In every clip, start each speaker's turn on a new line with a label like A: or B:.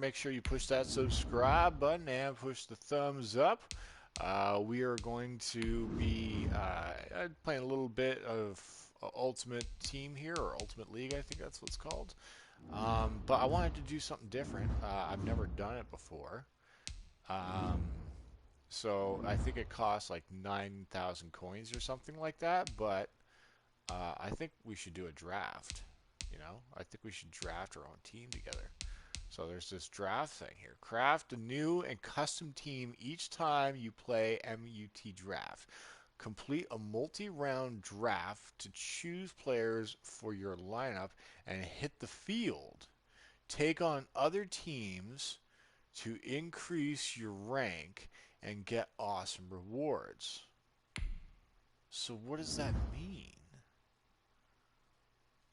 A: make sure you push that subscribe button and push the thumbs up. We are going to be playing a little bit of Ultimate Team here, or Ultimate League, I think that's what it's called. But I wanted to do something different. I've never done it before. Um, so I think it costs like 9,000 coins or something like that, but I think we should do a draft. I think we should draft our own team together. So there's this draft thing here. Craft a new and custom team each time you play MUT Draft. Complete a multi-round draft to choose players for your lineup and hit the field. Take on other teams to increase your rank and get awesome rewards. So what does that mean?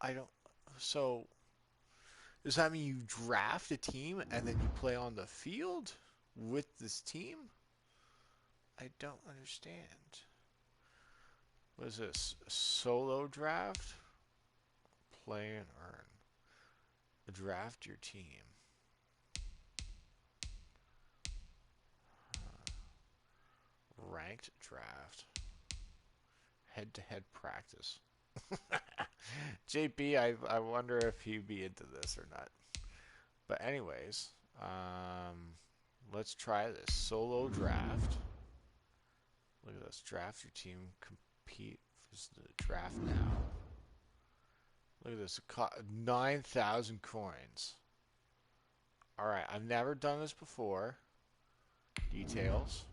A: I don't. So does that mean you draft a team and then you play on the field with this team? I don't understand. What is this? A solo draft? Play and earn. Draft your team. Ranked draft. Head to head practice. JP, I wonder if he'd be into this or not. But anyways, let's try this solo draft. Look at this. Draft your team. Compete. This is the draft now. Look at this. 9,000 coins. Alright, I've never done this before. Details.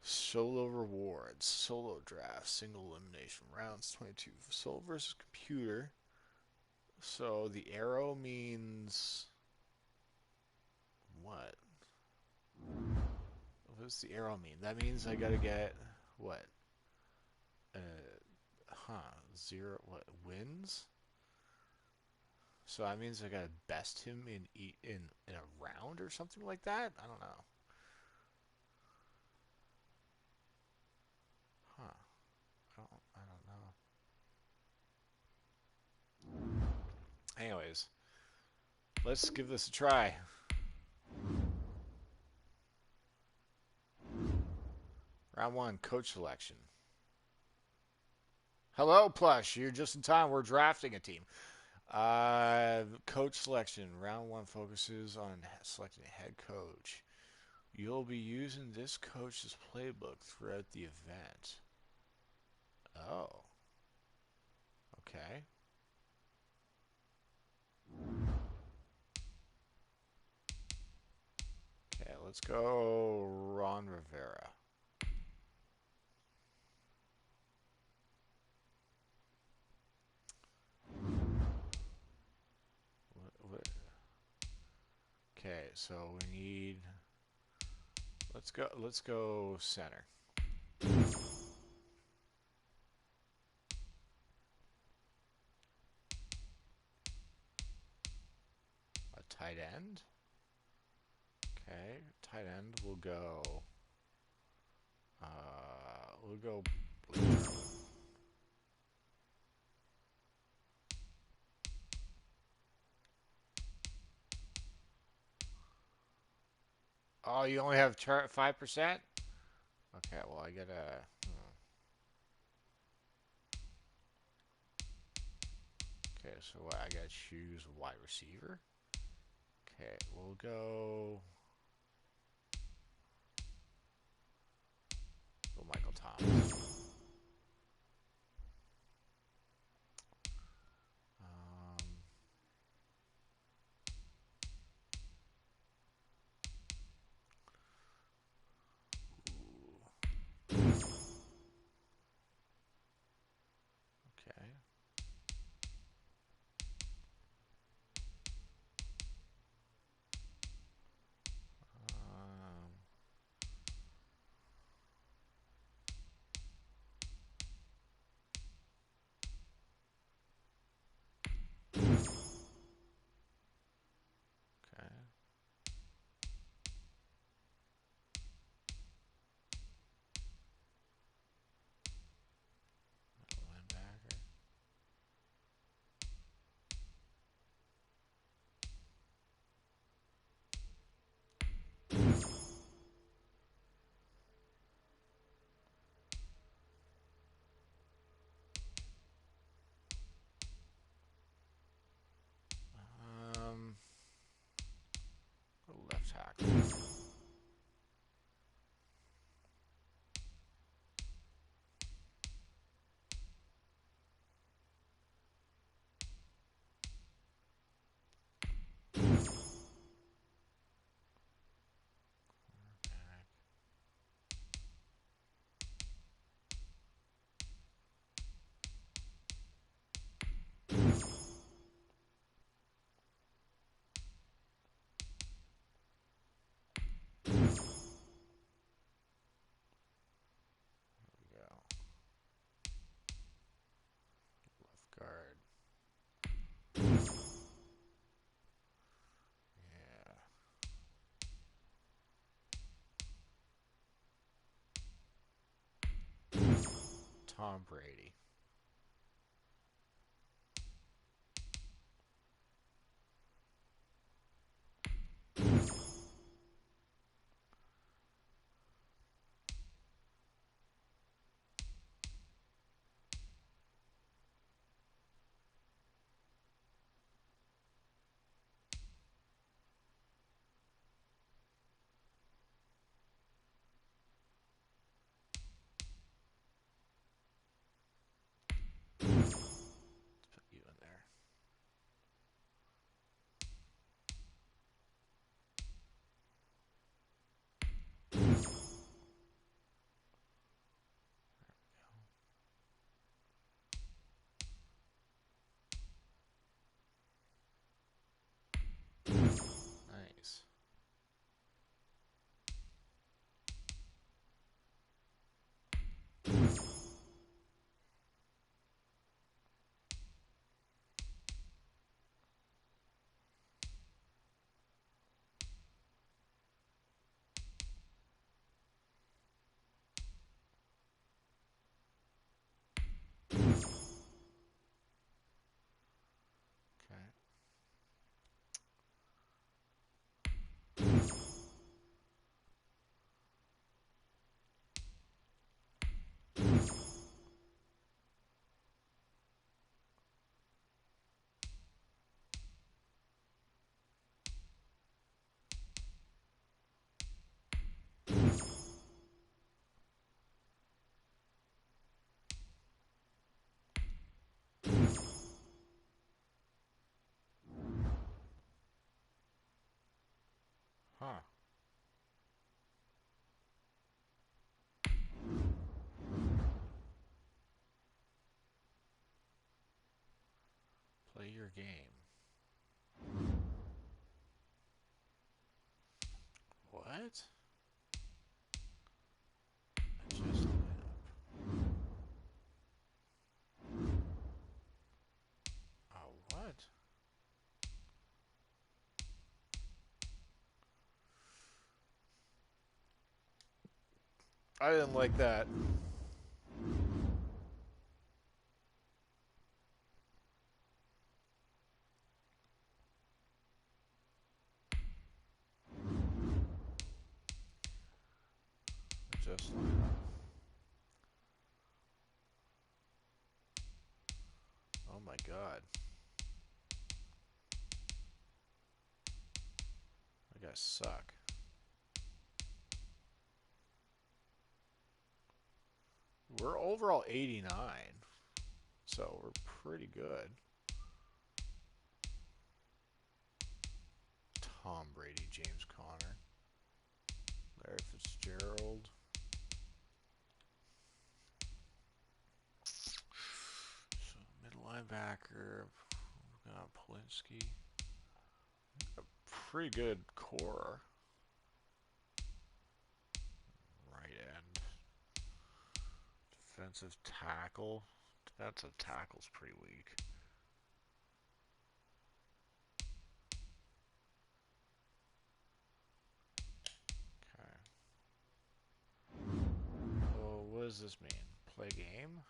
A: Solo rewards. Solo draft. Single elimination rounds. 22. Solo versus computer. So the arrow means what? What does the arrow mean? That means I gotta get what? Uh, Zero. What wins? So that means I gotta best him in a round or something like that. I don't know. Huh? I don't know. Anyways, let's give this a try. Round one, coach selection. Hello, Plush. You're just in time. We're drafting a team. Coach selection. Round one focuses on selecting a head coach. You'll be using this coach's playbook throughout the event. Oh, okay. Okay, let's go Ron Rivera. What? Okay, so we need. Let's go. Let's go center. A tight end. Okay, tight end. We'll go. We'll go. Oh, you only have 5%? Okay, well, I gotta. Okay, so what, I gotta choose a wide receiver? Okay, we'll go. Go Michael Thomas. Um, okay. Um, Guard. Yeah. Tom Brady. Let's put you in there. Nice. Huh. Play your game. What? I just line up. Oh, what? I didn't like that. Just line up. Oh my god. You guys suck. We're overall 89, so we're pretty good. Tom Brady, James Conner, Larry Fitzgerald. So middle linebacker, we've got Polinsky. A pretty good core. Right end. Defensive tackle. Defensive tackle's pretty weak. Okay. Well, what does this mean? Play game?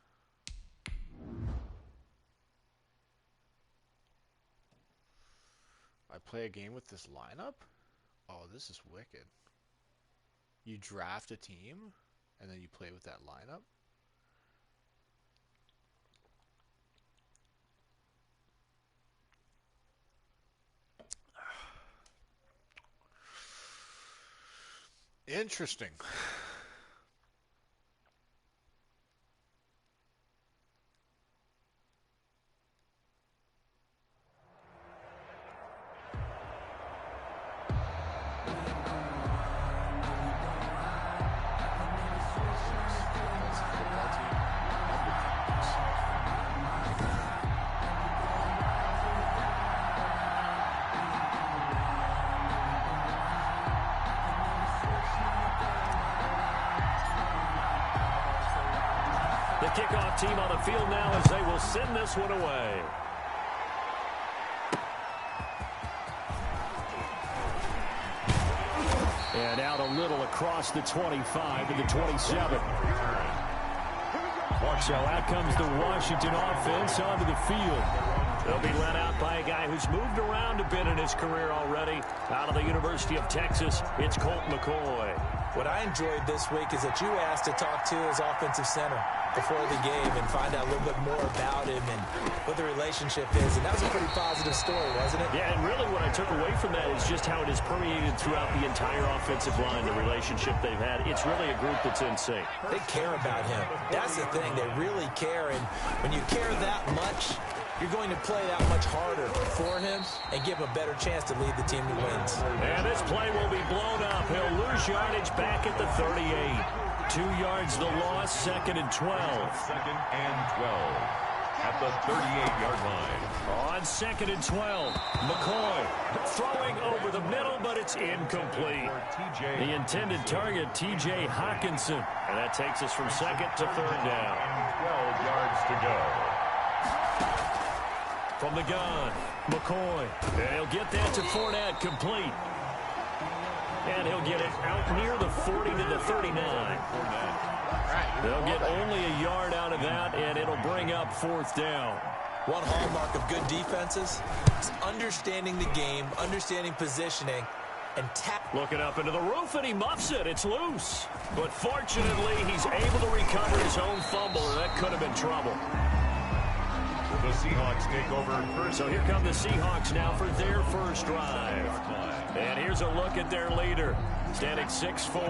A: I play a game with this lineup? Oh, this is wicked. You draft a team, and then you play with that lineup? Interesting.
B: The kickoff team on the field now as they will send this one away. And out a little across the 25 to the 27. So out comes the Washington offense onto the field. They'll be led out by a guy who's moved around a bit in his career already. Out of the University of Texas, it's Colt McCoy.
C: What I enjoyed this week is that you asked to talk to his offensive center before the game and find out a little bit more about him and what the relationship is. And that was a pretty positive story, wasn't it?
B: Yeah, and really what I took away from that is just how it is permeated throughout the entire offensive line, the relationship they've had. It's really a group that's in sync.
C: They care about him. That's the thing. They really care. And when you care that much, you're going to play that much harder for him and give him a better chance to lead the team to wins.
B: And this play will be blown up. He'll lose yardage back at the 38. 2 yards the loss, 2nd and 12.
D: 2nd and 12 at the 38-yard line.
B: On 2nd and 12, McCoy throwing over the middle, but it's incomplete. The intended target, T.J. Hockenson. And that takes us from 2nd to 3rd down.
D: 12 yards to go.
B: From the gun, McCoy. And he'll get that to Fournette, complete. And he'll get it out near the 40 to the 39. They'll get only a yard out of that, and it'll bring up 4th down.
C: One hallmark of good defenses is understanding the game, understanding positioning, and
B: looking up into the roof, and he muffs it. It's loose. But fortunately, he's able to recover his own fumble, and that could have been trouble.
D: The Seahawks take over first.
B: So here come the Seahawks now for their first drive. And here's a look at their leader, standing 6'4".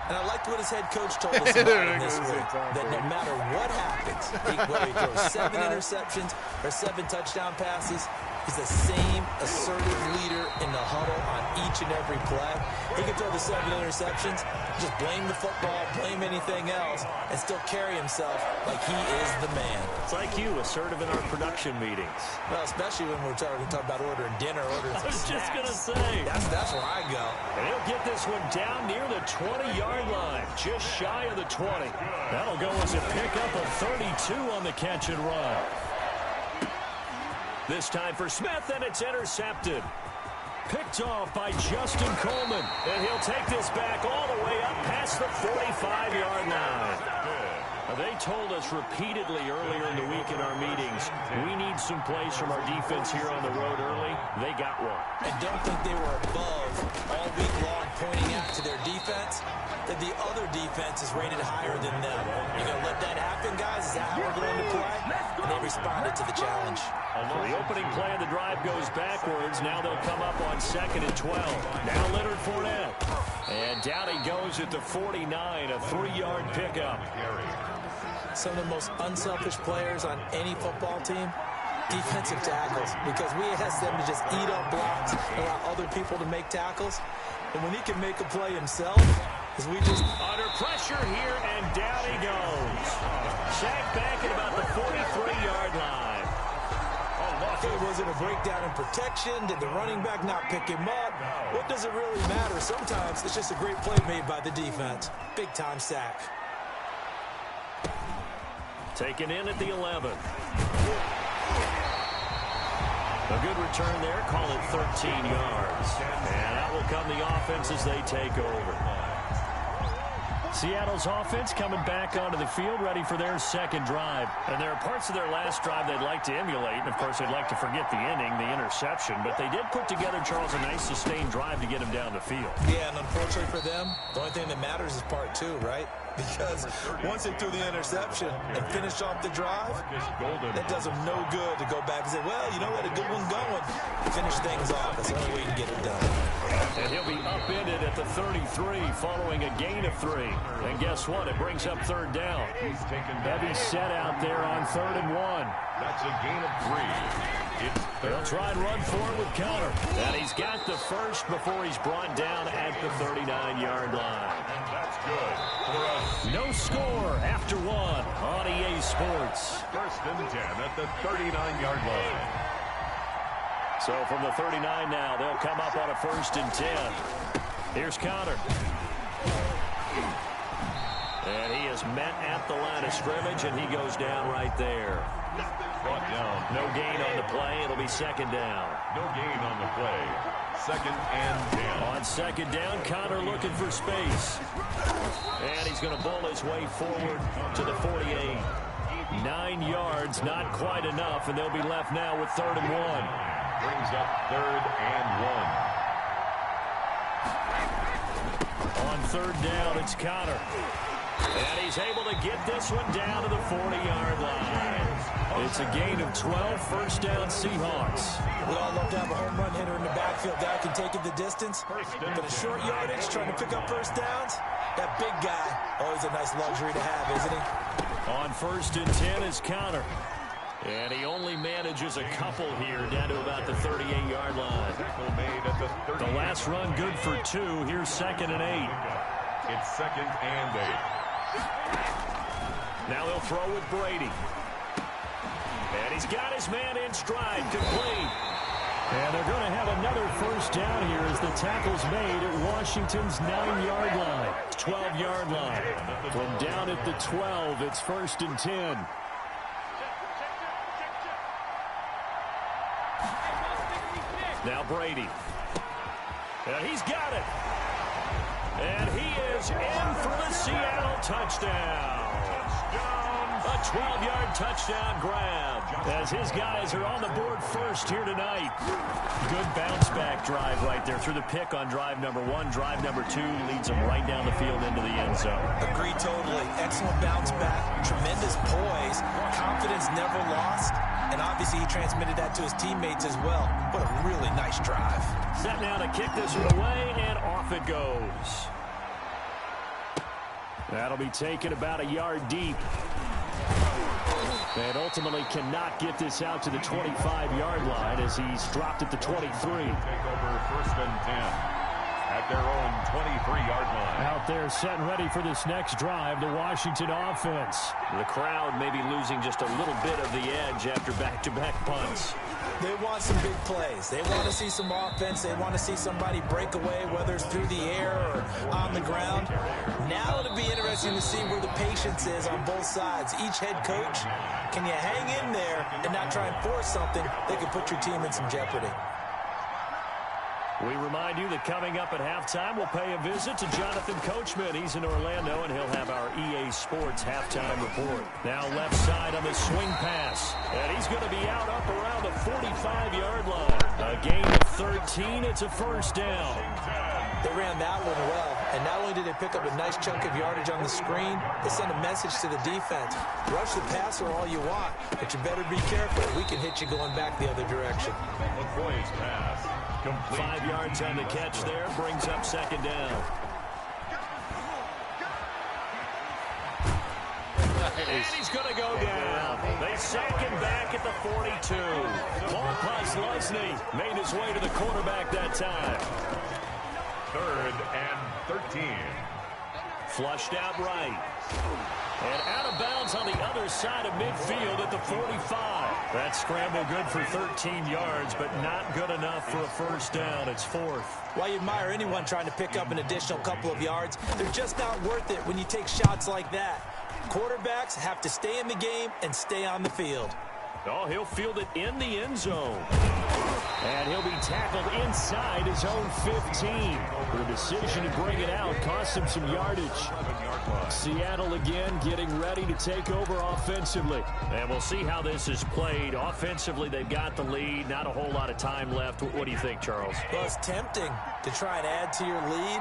C: And I liked what his head coach told us about him this week, that no matter what happens, whether he throws 7 interceptions or 7 touchdown passes, he's the same assertive leader in the huddle on each and every play. He can throw the 7 interceptions, just blame the football, blame anything else, and still carry himself like he is the man.
B: It's like you, assertive in our production meetings.
C: Well, especially when we're talking about ordering dinner, ordering some
B: I was just going to say.
C: That's where I go.
B: And he'll get this one down near the 20-yard line, just shy of the 20. That'll go as a pickup of 32 on the catch and run. This time for Smith, and it's intercepted. Picked off by Justin Coleman. And he'll take this back all the way up past the 45-yard line. They told us repeatedly earlier in the week in our meetings, we need some plays from our defense here on the road early. They got one.
C: And don't think they were above all week long pointing out to their defense that the other defense is rated higher than them. You're going to let that happen, guys? Is that how we're going to play? And they responded to the challenge.
B: So the opening play of the drive goes backwards. Now they'll come up on 2nd and 12. Now Leonard Fournette. And down he goes at the 49, a 3-yard pickup.
C: Some of the most unselfish players on any football team, defensive tackles, because we ask them to just eat up blocks, allow other people to make tackles. And when he can make a play himself, is we just
B: under pressure here, and down he goes. Sacked back at about the 43-yard line.
C: Was it a breakdown in protection? Did the running back not pick him up? What does it really matter? Sometimes it's just a great play made by the defense. Big-time sack.
B: Taken in at the 11. A good return there. Call it 13 yards. And out will come the offense as they take over. Seattle's offense coming back onto the field, ready for their second drive. And there are parts of their last drive they'd like to emulate. And, of course, they'd like to forget the inning, the interception. But they did put together, Charles, a nice sustained drive to get him down the field.
C: Yeah, and unfortunately for them, the only thing that matters is part 2, right? Because once they threw the interception and finished off the drive, that does them no good to go back and say, well, you know what, a good one going. Finish things off. That's the only way you can get it done.
B: And he'll be upended at the 33 following a gain of 3. And guess what? It brings up third down. Heavy set out there on 3rd and 1.
D: That's a gain of 3. It's
B: They'll try and run for it with Conner. And he's got the first before he's brought down at the 39-yard line.
D: And that's good for us.
B: No score after 1 on EA Sports.
D: 1st and 10 at the 39-yard line.
B: So from the 39 now, they'll come up on a 1st and 10. Here's Conner. And he is met at the line of scrimmage, and he goes down right there.
D: Brought down.
B: No gain on the play. It'll be 2nd down.
D: No gain on the play. 2nd and 10.
B: On 2nd down, Conner looking for space. And he's going to bowl his way forward to the 48. 9 yards, not quite enough, and they'll be left now with 3rd and 1.
D: Brings up 3rd and 1.
B: On 3rd down, it's Conner. And he's able to get this one down to the 40-yard line. It's a gain of 12, 1st down Seahawks.
C: We all love to have a home run hitter in the backfield. Guy can take it the distance. But a short yardage, trying to pick up 1st downs, that big guy, always a nice luxury to have, isn't he?
B: On 1st and 10 is Conner. And he only manages a couple here down to about the 38-yard line.
D: Tackle made at the 30.
B: The last run good for 2. Here's 2nd and 8.
D: It's 2nd and 8.
B: Now they'll throw with Brady. And he's got his man in stride, complete. And they're going to have another 1st down here as the tackle's made at Washington's 9-yard line. 12-yard line. From down at the 12, it's 1st and 10. Now Brady. And he's got it. And he is in for the Seattle touchdown. A 12-yard touchdown grab as his guys are on the board first here tonight. Good bounce-back drive right there through the pick on drive number 1. Drive number 2 leads them right down the field into the end zone.
C: Agree totally. Excellent bounce back. Tremendous poise. Confidence never lost. And obviously he transmitted that to his teammates as well. What a really nice drive.
B: Set now to kick this one away, and off it goes. That'll be taken about a yard deep. And ultimately cannot get this out to the 25-yard line as he's dropped at the 23.
D: Take over 1st and 10 at their own 23-yard line.
B: Out there set and ready for this next drive, the Washington offense. The crowd may be losing just a little bit of the edge after back-to-back punts.
C: They want some big plays. They want to see some offense. They want to see somebody break away, whether it's through the air or on the ground. Now it'll be interesting to see where the patience is on both sides. Each head coach, can you hang in there and not try and force something that could put your team in some jeopardy?
B: We remind you that coming up at halftime, we'll pay a visit to Jonathan Coachman. He's in Orlando, and he'll have our EA Sports halftime report. Now left side on the swing pass. And he's going to be out up around the 45-yard line. A gain of 13. It's a 1st down.
C: They ran that one well. And not only did they pick up a nice chunk of yardage on the screen, they sent a message to the defense. Rush the passer all you want, but you better be careful. We can hit you going back the other direction.
D: McCoy's pass. Complete.
B: 5 yards on the catch there. Brings up 2nd down. And he's going to go down. They sack him back at the 42. Paul Posluszny made his way to the quarterback that time.
D: 3rd and 13.
B: Flushed out right. And out of bounds on the other side of midfield at the 45. That scramble good for 13 yards, but not good enough for a 1st down. It's 4th.
C: While you admire anyone trying to pick up an additional couple of yards, they're just not worth it when you take shots like that. Quarterbacks have to stay in the game and stay on the field.
B: Oh, he'll field it in the end zone. And he'll be tackled inside his own 15. The decision to bring it out cost him some yardage. Seattle again getting ready to take over offensively. And we'll see how this is played. Offensively, they've got the lead. Not a whole lot of time left. What do you think, Charles?
C: Well, it's tempting to try and add to your lead.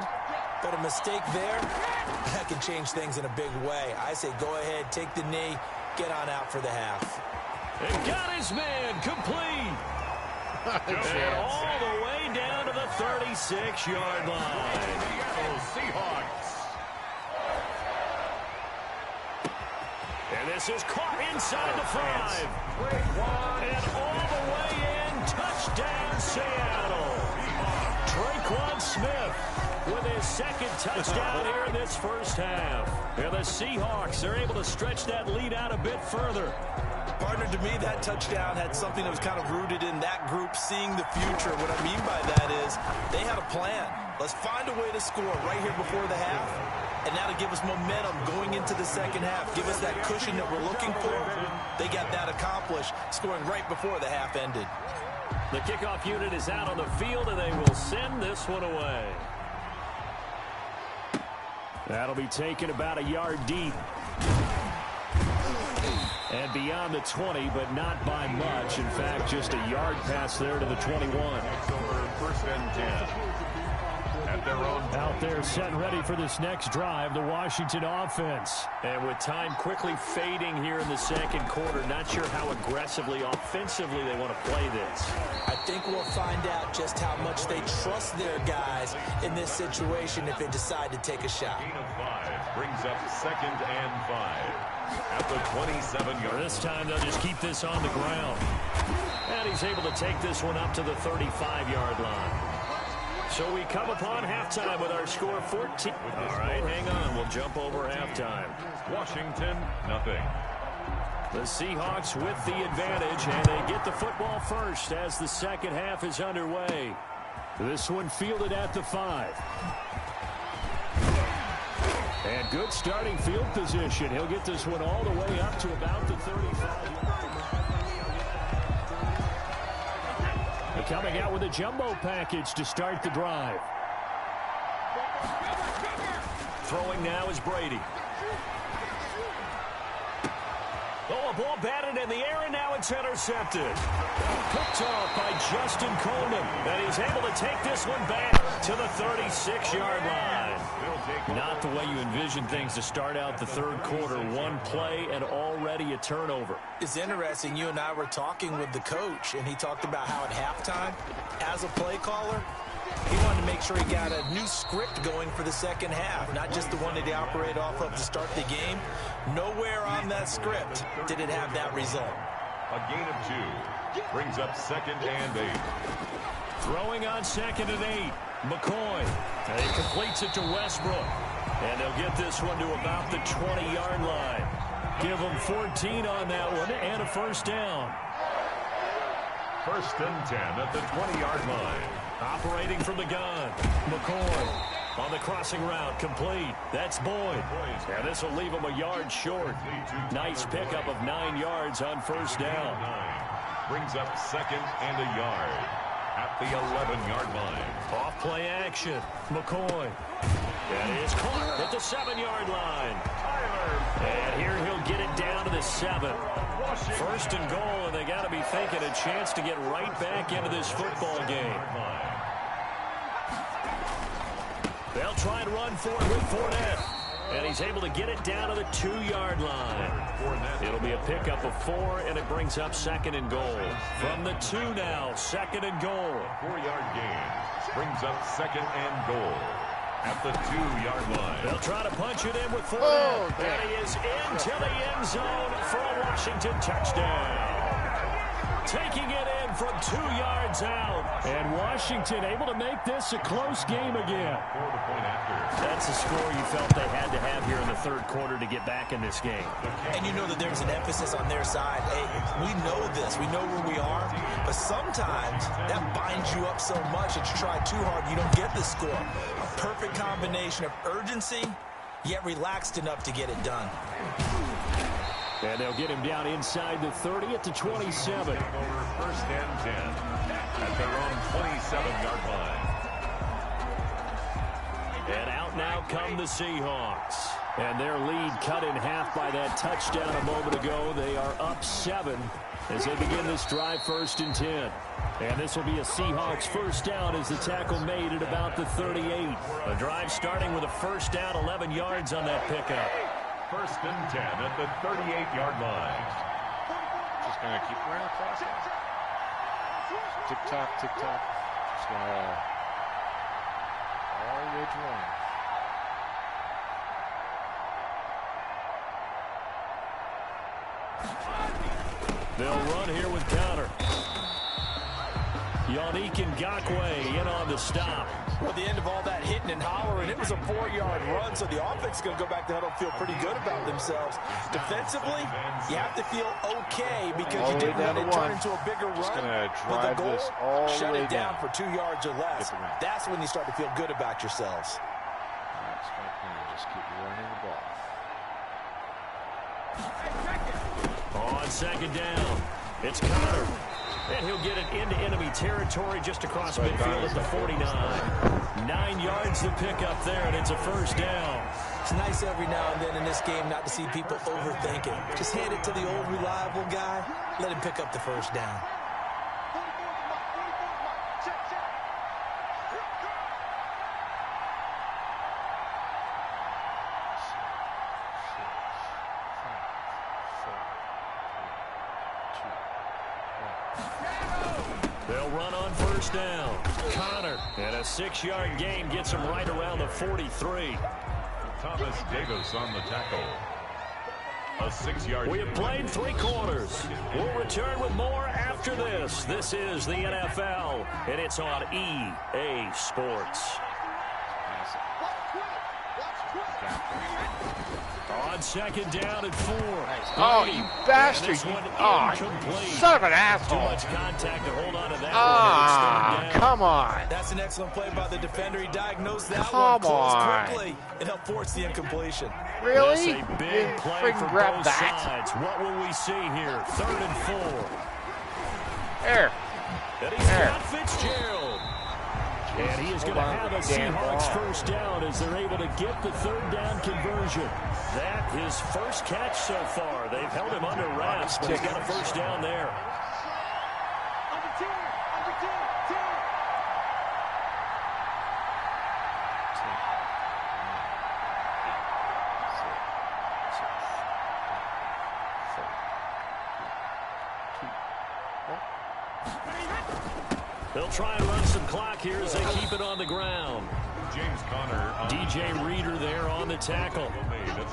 C: But a mistake there, that can change things in a big way. I say go ahead, take the knee, get on out for the half.
B: And got his man complete. And all the way down to the 37. 36-yard line.
D: Seattle Seahawks.
B: And this is caught inside the 5. And all the way in. Touchdown, Seattle. Traquan Smith with his second touchdown here in this first half. And the Seahawks are able to stretch that lead out a bit further.
C: Partner, to me, that touchdown had something that was kind of rooted in that group seeing the future. What I mean by that is they had a plan. Let's find a way to score right here before the half. And that'll give us momentum going into the second half. Give us that cushion that we're looking for. They got that accomplished, scoring right before the half ended.
B: The kickoff unit is out on the field, and they will send this one away. That'll be taken about a yard deep. And beyond the 20, but not by much. In fact, just a yard pass there to the 21.
D: It's over 1st and 10. At their own.
B: Out there set and ready for this next drive, the Washington offense. And with time quickly fading here in the second quarter, not sure how aggressively, offensively they want to play this.
C: I think we'll find out just how much they trust their guys in this situation if they decide to take a shot.
D: Gain of 5 brings up 2nd and 5. At the 27-yard.
B: This time they'll just keep this on the ground. And he's able to take this one up to the 35-yard line. So we come upon halftime with our score 14. All right, hang on. We'll jump over halftime.
D: Washington, nothing.
B: The Seahawks with the advantage, and they get the football first as the second half is underway. This one fielded at the 5. And good starting field position. He'll get this one all the way up to about the 35-yard line. Coming out with a jumbo package to start the drive. Throwing now is Brady. Oh, a ball batted in the air, and now it's intercepted. Picked off by Justin Coleman. And he's able to take this one back to the 36-yard line. Not the way you envision things to start out the third quarter. One play and already a turnover.
C: It's interesting. You and I were talking with the coach, and he talked about how at halftime, as a play caller, he wanted to make sure he got a new script going for the second half, not just the one that he operated off of to start the game. Nowhere on that script did it have that result.
D: A gain of 2 brings up 2nd and 8.
B: Throwing on 2nd and 8. McCoy. And he completes it to Westbrook. And they'll get this one to about the 20-yard line. Give them 14 on that one and a first down.
D: 1st and 10 at the 20-yard line.
B: Operating from the gun. McCoy on the crossing route. Complete. That's Boyd. And this will leave him a yard short. Nice pickup of 9 yards on first down.
D: 9 brings up 2nd and a yard at the 11-yard line.
B: Off play action. McCoy. That is caught at the 7-yard line. And here he'll get it down to the 7. 1st and goal, and they got to be thinking a chance to get right back into this football game. They'll try and run for it with Fournette. And he's able to get it down to the 2-yard line. It'll be a pickup of 4, and it brings up 2nd and goal. From the 2 now, 2nd and goal.
D: 4-yard gain brings up 2nd and goal at the 2-yard line.
B: They'll try to punch it in with Fournette. And he is into the end zone for a Washington touchdown. Taking it in from 2 yards out. And Washington able to make this a close game again. That's a score you felt they had to have here in the third quarter to get back in this game.
C: And you know that there's an emphasis on their side. Hey, we know this. We know where we are. But sometimes that binds you up so much that you try too hard, you don't get the score. A perfect combination of urgency, yet relaxed enough to get it done.
B: And they'll get him down inside the 30 at the 27.
D: Over 1st and 10 at their own 27-yard line.
B: And out now come the Seahawks. And their lead cut in half by that touchdown a moment ago. They are up 7 as they begin this drive 1st and 10. And this will be a Seahawks first down as the tackle made at about the 38. A drive starting with a first down, 11 yards on that pickup.
D: 1st and 10 at the 38-yard line.
A: Just going to keep running across it. Tick-tock, tick-tock. Just going to which one.
B: They'll run here with counter. Yannick Ngakoue in on the stop.
C: Well, at the end of all that hitting and hollering, it was a 4-yard run, so the offense is going to go back to huddle, feel pretty good about themselves. Defensively, you have to feel okay because you didn't let it turn into a bigger run. But the goal, shut it down for 2 yards or less. That's when you start to feel good about yourselves.
A: That's my plan. Just keep running the ball.
B: On second down, it's Connor. And he'll get it into enemy territory just across midfield at the 49. 9 yards to pick up there, and it's a first down.
C: It's nice every now and then in this game not to see people overthink it. Just hand it to the old reliable guy. Let him pick up the first down.
B: They'll run on first down. Connor, and a 6-yard gain gets him right around the 43.
D: Thomas Davis on the tackle. A 6-yard.
B: We have played 3 quarters. We'll return with more after this. This is the NFL, and it's on EA Sports. On second down at 4.
A: Oh, you bastard. Oh, son of an asshole.
B: Too much contact to hold on to that
A: one. Come on.
C: That's an excellent play by the defender. He diagnosed that
A: one
C: close quickly and helped force the incompletion.
A: Really?
B: That's a big play for both sides. What will we see here? 3rd and 4.
A: There.
B: And he's got Fitzgerald. And he is going to have a Seahawks first down as they're able to get the 3rd down conversion. That his first catch so far. They've held him under wraps, but he's got a first down there. They'll try and run some clock here as they keep it on the ground.
D: James Conner.
B: DJ Reader there on the tackle.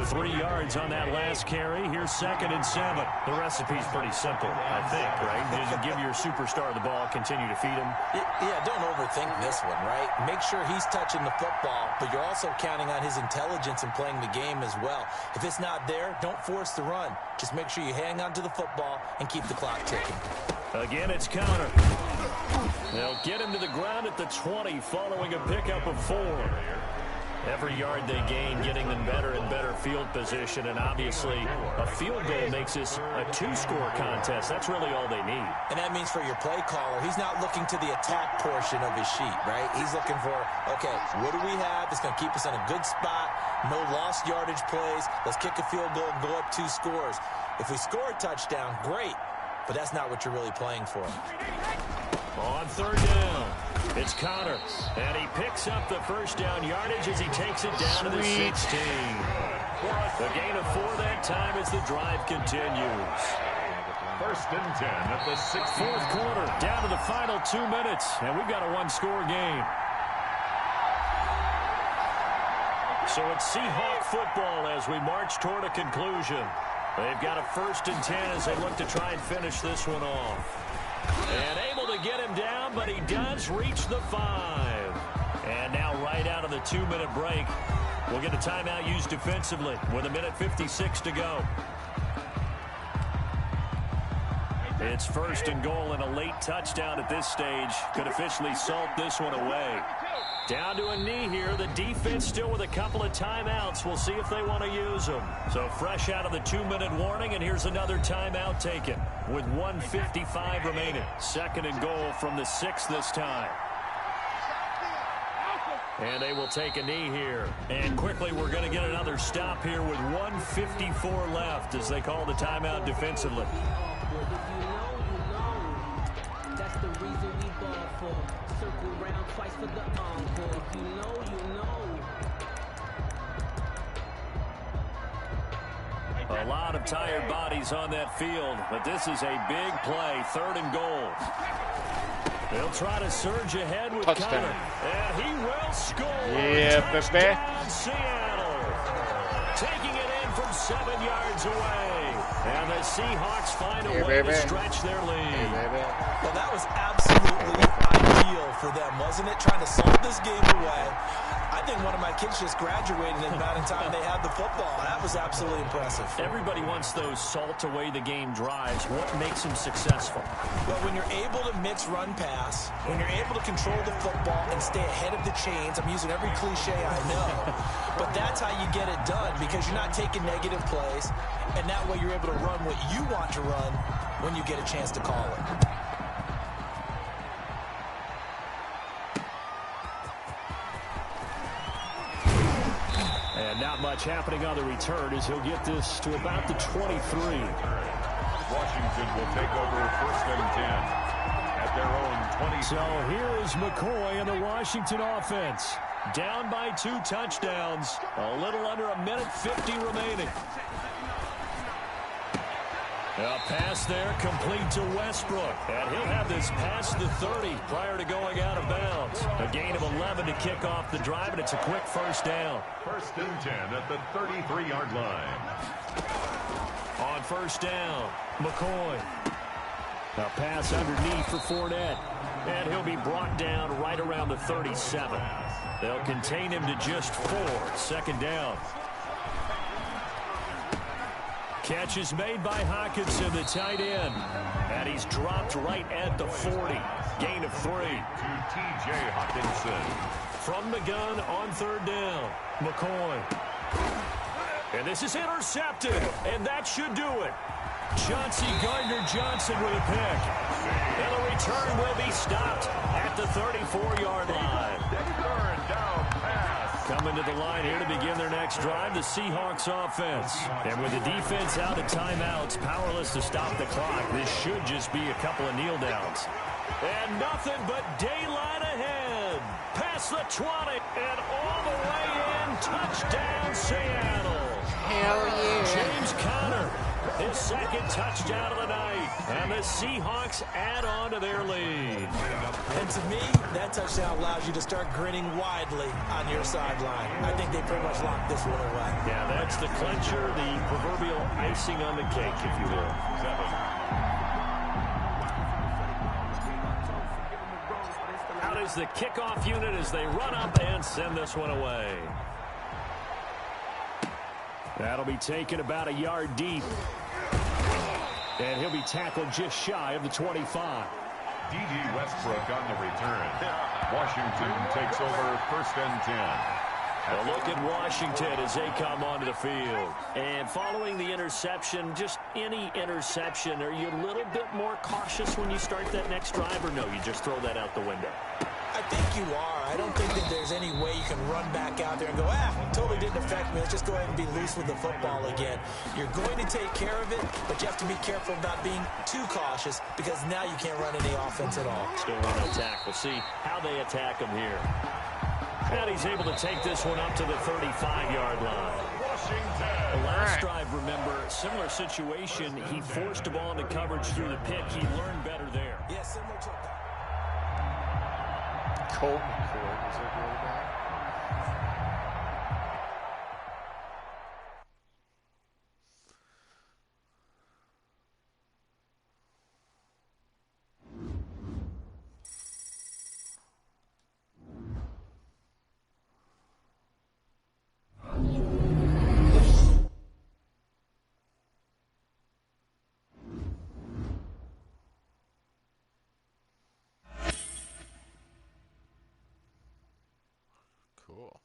B: 3 yards on that last carry. Here's 2nd and 7. The recipe's pretty simple, I think, right? Just give your superstar the ball, continue to feed him.
C: Yeah, don't overthink this one, right? Make sure he's touching the football, but you're also counting on his intelligence in playing the game as well. If it's not there, don't force the run. Just make sure you hang on to the football and keep the clock ticking.
B: Again, it's Connor. They'll get him to the ground at the 20 following a pickup of 4. Every yard they gain, getting them better and better field position, and obviously a field goal makes this a 2-score contest. That's really all they need.
C: And that means for your play caller, he's not looking to the attack portion of his sheet, right? He's looking for, okay, what do we have that's going to keep us in a good spot? No lost yardage plays. Let's kick a field goal and go up 2 scores. If we score a touchdown, great, but that's not what you're really playing for.
B: On 3rd down, it's Connor, and he picks up the first down yardage as he takes it down to the 16. A gain of 4 that time as the drive continues.
D: 1st and 10 at the 16.
B: 4th quarter, down to the final 2 minutes, and we've got a 1-score game. So it's Seahawk football as we march toward a conclusion. They've got a 1st and 10 as they look to try and finish this one off. And able to get him down, but he does reach the 5. And now right out of the 2-minute break, we'll get a timeout used defensively with 1:56 to go. It's 1st and goal, and a late touchdown at this stage could officially salt this one away. Down to a knee here. The defense still with a couple of timeouts. We'll see if they want to use them. So fresh out of the 2-minute warning, and here's another timeout taken with 1:55 remaining. 2nd and goal from the 6 this time. And they will take a knee here. And quickly, we're going to get another stop here with 1:54 left as they call the timeout defensively.
E: That's the reason we ball for. Circle round twice for the encore. You know,
B: A lot of tired bodies on that field, but this is a big play. 3rd and goal. They'll try to surge ahead with
A: Touchdown.
B: Connor. And he will score.
A: Yeah, baby.
B: Touchdown, Seattle. Taking it in from 7 yards away. And the Seahawks find a way to stretch their lead.
C: Well, that was absolutely ideal for them, wasn't it? Trying to salt this game away. I think one of my kids just graduated in the amount of time they had the football. That was absolutely impressive.
B: Everybody wants those salt away the game drives. What makes them successful?
C: Well, when you're able to mix run pass, when you're able to control the football and stay ahead of the chains, I'm using every cliche I know, but that's how you get it done because you're not taking negative plays, and that way you're able to run what you want to run when you get a chance to call it.
B: And not much happening on the return as he'll get this to about the 23.
D: Washington will take over 1st and 10 at their own 20.
B: So here is McCoy and the Washington offense. Down by 2 touchdowns. A little under a minute 50 remaining. A pass there complete to Westbrook. And he'll have this past the 30 prior to going out of bounds. A gain of 11 to kick off the drive, and it's a quick 1st down.
D: 1st and 10 at the 33-yard line.
B: On 1st down, McCoy. A pass underneath for Fournette. And he'll be brought down right around the 37. They'll contain him to just 4. 2nd down. Catch is made by Hockenson, the tight end. And he's dropped right at the 40. Gain of 3.
D: To T.J. Hockenson.
B: From the gun on 3rd down, McCoy. And this is intercepted, and that should do it. Chauncey Gardner-Johnson with a pick. And the return will be stopped at the 34-yard line.
D: 3rd down pass.
B: Coming to the line here to begin their next drive, the Seahawks offense. And with the defense out of timeouts, powerless to stop the clock, this should just be a couple of kneel downs. And nothing but daylight ahead. Past the 20 and all the way in. Touchdown, Seattle.
A: Hell yeah.
B: James Conner, his 2nd touchdown of the night. And the Seahawks add on to their lead.
C: And to me, that touchdown allows you to start grinning widely on your sideline. I think they pretty much locked this one away.
B: Yeah, that's the clincher, the proverbial icing on the cake, if you will.
D: 7.
B: Out is the kickoff unit as they run up and send this one away. That'll be taken about a yard deep. And he'll be tackled just shy of the 25.
D: D.D. Westbrook on the return. Washington takes over 1st and 10.
B: A look at Washington as they come onto the field. And following the interception, just any interception, are you a little bit more cautious when you start that next drive, or no, you just throw that out the window?
C: I think you are. I don't think that there's any way you can run back out there and go, totally didn't affect me. Let's just go ahead and be loose with the football again. You're going to take care of it, but you have to be careful about being too cautious because now you can't run any offense at all.
B: Still want to attack. We'll see how they attack him here. And he's able to take this one up to the 35-yard line.
D: Washington.
B: The last drive, remember, similar situation. He forced the ball into coverage through the pick. He learned better there.
C: Yeah, similar to
A: Colt McCoy was that really bad? Cool.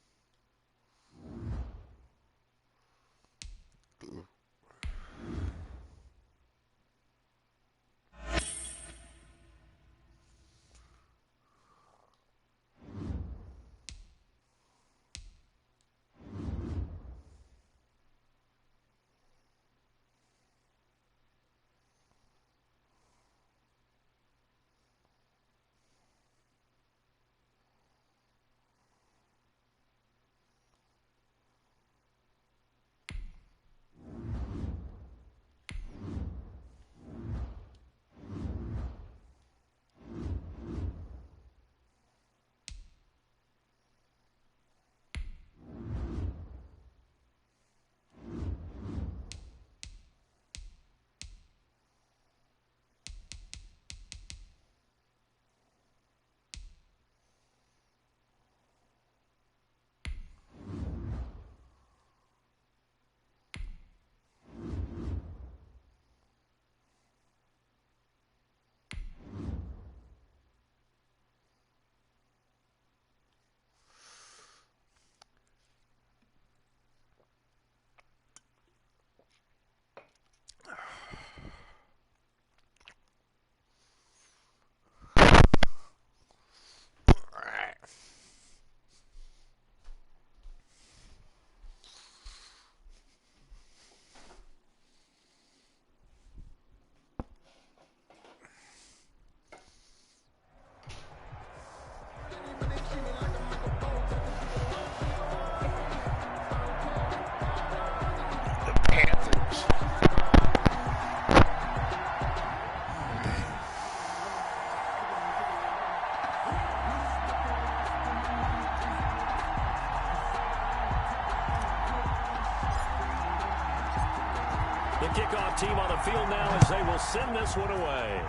B: The kickoff team on the field now as they will send this one away.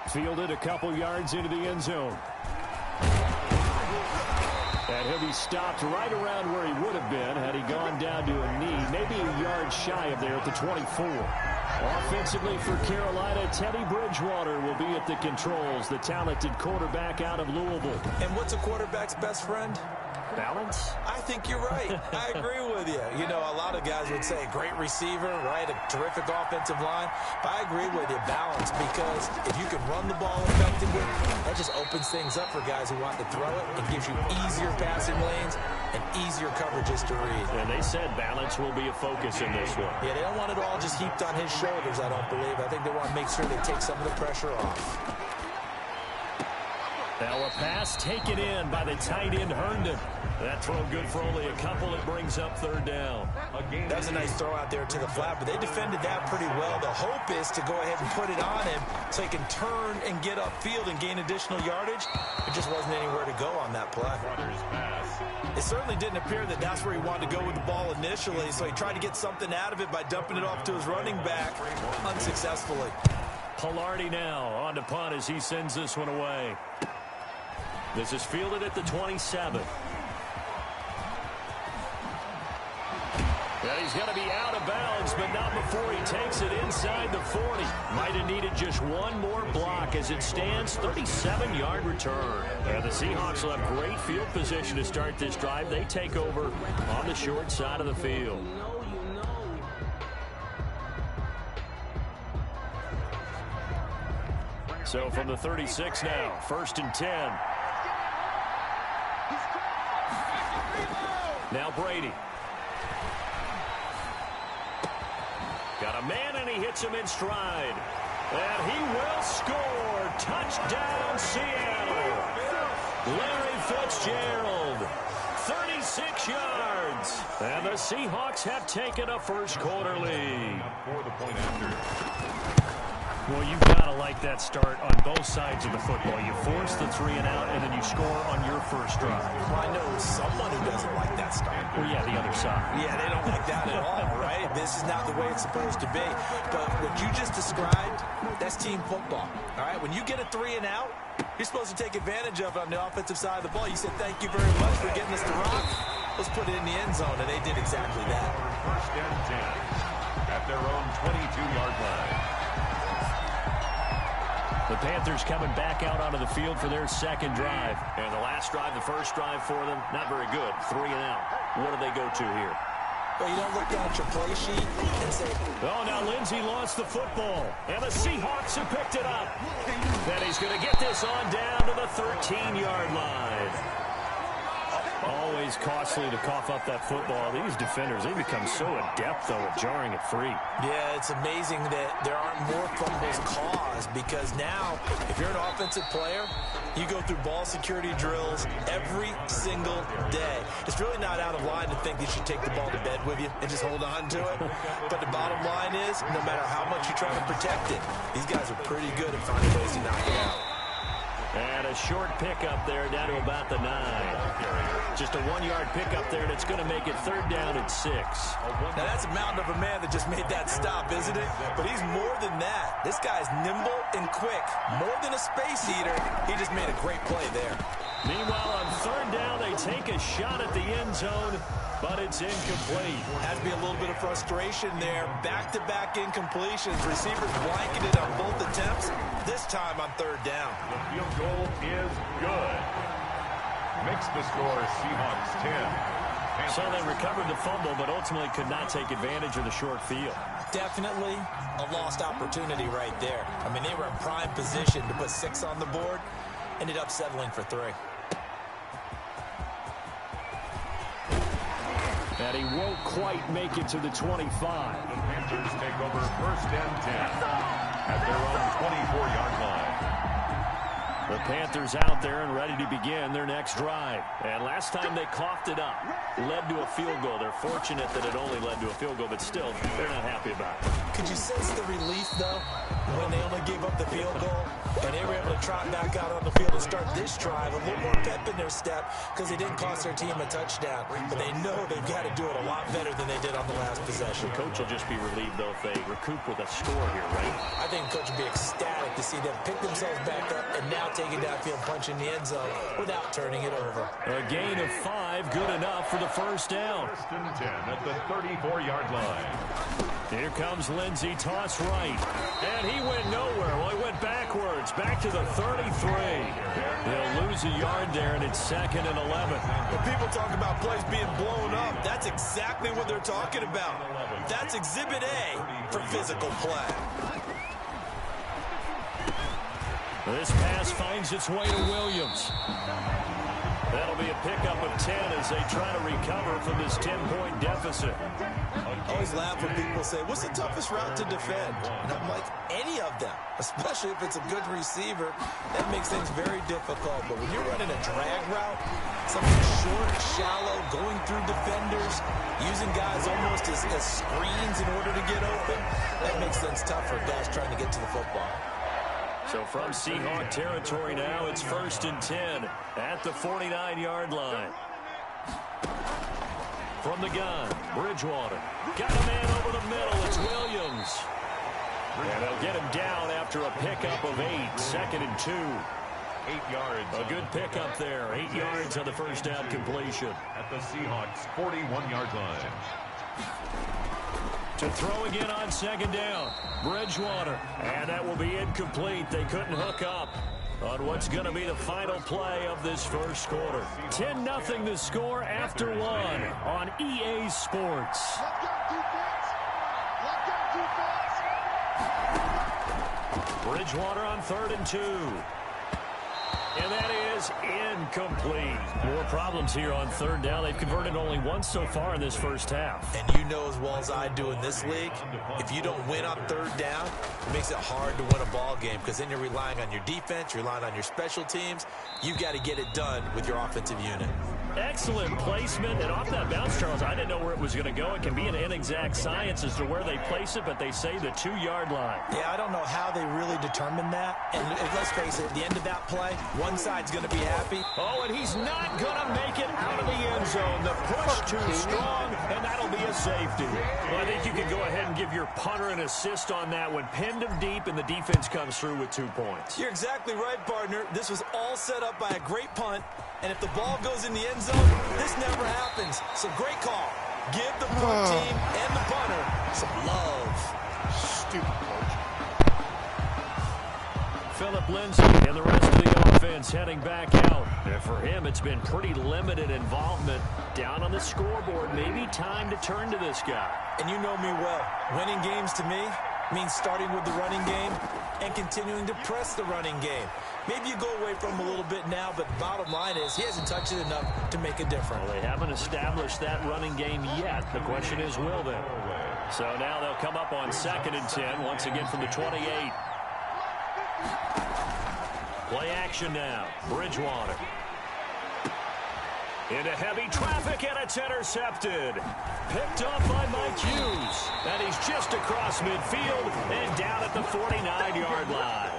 B: Fielded a couple yards into the end zone. And he'll be stopped right around where he would have been had he gone down to a knee, maybe a yard shy of there at the 24. Offensively for Carolina, Teddy Bridgewater will be at the controls, the talented quarterback out of Louisville.
C: And what's a quarterback's best friend?
B: Balance?
C: I think you're right. I agree with you. You know, a lot of guys would say great receiver, right? A terrific offensive line. But I agree with you, balance, because if you can run the ball effectively, that just opens things up for guys who want to throw it. It gives you easier passing lanes and easier coverages to read.
B: And they said balance will be a focus in this one.
C: Yeah, they don't want it all just heaped on his shoulders, I don't believe. I think they want to make sure they take some of the pressure off.
B: Now a pass taken in by the tight end Herndon. That throw good for only a couple. It brings up third down.
C: That was a nice throw out there to the flat, but they defended that pretty well. The hope is to go ahead and put it on him so he can turn and get upfield and gain additional yardage. It just wasn't anywhere to go on that play. It certainly didn't appear that that's where he wanted to go with the ball initially, so he tried to get something out of it by dumping it off to his running back unsuccessfully.
B: Palardy now on to punt as he sends this one away. This is fielded at the 27. And he's going to be out of bounds, but not before he takes it inside the 40. Might have needed just one more block as it stands, 37-yard return. And the Seahawks will have great field position to start this drive. They take over on the short side of the field. So from the 36 now, 1st and 10. Now Brady. Got a man, and he hits him in stride. And he will score. Touchdown, Seattle. Larry Fitzgerald, 36 yards. And the Seahawks have taken a first-quarter lead.
D: For the point after.
B: Well, you've got to like that start on both sides of the football. You force the 3 and out, and then you score on your first drive.
C: Well, I know someone who doesn't like that start.
B: Well, yeah, the other side.
C: Yeah, they don't like that at all, right? This is not the way it's supposed to be. But what you just described, that's team football, all right? When you get a 3 and out, you're supposed to take advantage of it on the offensive side of the ball. You said, thank you very much for getting us to rock. Let's put it in the end zone, and they did exactly that.
D: 1st and 10 at their own 22-yard line.
B: The Panthers coming back out onto the field for their second drive. And the last drive, the first drive for them, not very good. 3 and out. What do they go to here?
C: Well, you don't look down at your play sheet and say,
B: oh, now Lindsey lost the football. And the Seahawks have picked it up. And he's going to get this on down to the 13-yard line. Always costly to cough up that football. These defenders, they become so adept, though, at jarring it free.
C: Yeah, it's amazing that there aren't more fumbles caused because now, if you're an offensive player, you go through ball security drills every single day. It's really not out of line to think that you should take the ball to bed with you and just hold on to it. But the bottom line is, no matter how much you try to protect it, these guys are pretty good at finding ways to knock it out.
B: And a short pickup there down to about the 9. Just a 1-yard pickup there, and it's going to make it 3rd down and 6.
C: Now, that's a mountain of a man that just made that stop, isn't it? But he's more than that. This guy's nimble and quick. More than a space eater, he just made a great play there.
B: Meanwhile, on 3rd down, they take a shot at the end zone, but it's incomplete.
C: Has to be a little bit of frustration there. Back-to-back incompletions. Receivers blanketed on both attempts. This time on 3rd down.
D: The field goal is good. Makes the score Seahawks 10.
B: So they recovered the fumble, but ultimately could not take advantage of the short field.
C: Definitely a lost opportunity right there. I mean, they were in prime position to put 6 on the board. Ended up settling for 3.
B: And he won't quite make it to the 25.
D: The Panthers take over 1st and 10 at their own 24-yard line.
B: The Panthers out there and ready to begin their next drive. And last time they coughed it up, led to a field goal. They're fortunate that it only led to a field goal, but still, they're not happy about it.
C: Could you sense the relief, though? when they only gave up the field goal, and they were able to trot back out on the field and start this drive, a little more pep in their step because they didn't cost their team a touchdown. But they know they've got to do it a lot better than they did on the last possession.
B: The coach will just be relieved, though, if they recoup with a score here, right?
C: I think the coach will be ecstatic to see them pick themselves back up and now take it downfield, punch in the end zone without turning it over.
B: A gain of 5, good enough for the first down.
D: First and 10 at the 34-yard line.
B: Here comes Lindsey, toss right. And he went nowhere. Well, he went backwards, back to the 33. He'll lose a yard there, and it's 2nd and 11.
C: When people talk about plays being blown up, that's exactly what they're talking about. That's Exhibit A for physical play.
B: This pass finds its way to Williams. That'll be a pickup of 10 as they try to recover from this 10-point deficit.
C: I always laugh when people say, what's the toughest route to defend? And I'm like, any of them, especially if it's a good receiver. That makes things very difficult. But when you're running a drag route, something short, shallow, going through defenders, using guys almost as screens in order to get open, that makes things tougher, guys trying to get to the football.
B: So from Seahawk territory now, it's 1st and 10 at the 49-yard line. From the gun, Bridgewater. Got a man over the middle. It's Williams. And they'll get him down after a pickup of 8. 2nd and 2.
D: 8 yards.
B: A good pickup there. 8 yards on the first down completion.
D: At the Seahawks' 41-yard line.
B: To throw again on 2nd down. Bridgewater. And that will be incomplete. They couldn't hook up on what's going to be the final play of this first quarter. 10-0 the score after 1 on EA Sports. Bridgewater on 3rd and 2. And that is incomplete. More problems here on 3rd down. They've converted only once so far in this first half.
C: And you know as well as I do in this league, if you don't win on 3rd down, it makes it hard to win a ball game because then you're relying on your defense, you're relying on your special teams. You've got to get it done with your offensive unit.
B: Excellent placement, and off that bounce, Charles, I didn't know where it was going to go. It can be an inexact science as to where they place it, but they say the 2-yard line.
C: Yeah, I don't know how they really determined that. And let's face it, at the end of that play, one side's going to be happy.
B: Oh, and he's not going to make it out of the end zone. The push too strong, and that'll be a safety. Well, I think you can go ahead and give your punter an assist on that one. Pinned him deep, and the defense comes through with 2 points.
C: You're exactly right, partner. This was all set up by a great punt. And if the ball goes in the end zone, this never happens. So great call. Give the punt team and the punter some love.
A: Stupid coach.
B: Philip Lindsay and the rest of the offense heading back out. And for him, it's been pretty limited involvement down on the scoreboard. Maybe time to turn to this guy.
C: And you know me well. Winning games to me means starting with the running game and continuing to press the running game. Maybe you go away from him a little bit now, but the bottom line is he hasn't touched it enough to make a difference.
B: Well, they haven't established that running game yet. The question is, will they? So now they'll come up on 2nd and 10, once again from the 28. Play action now. Bridgewater. Into heavy traffic, and it's intercepted. Picked up by Mike Hughes. And he's just across midfield and down at the 49-yard line.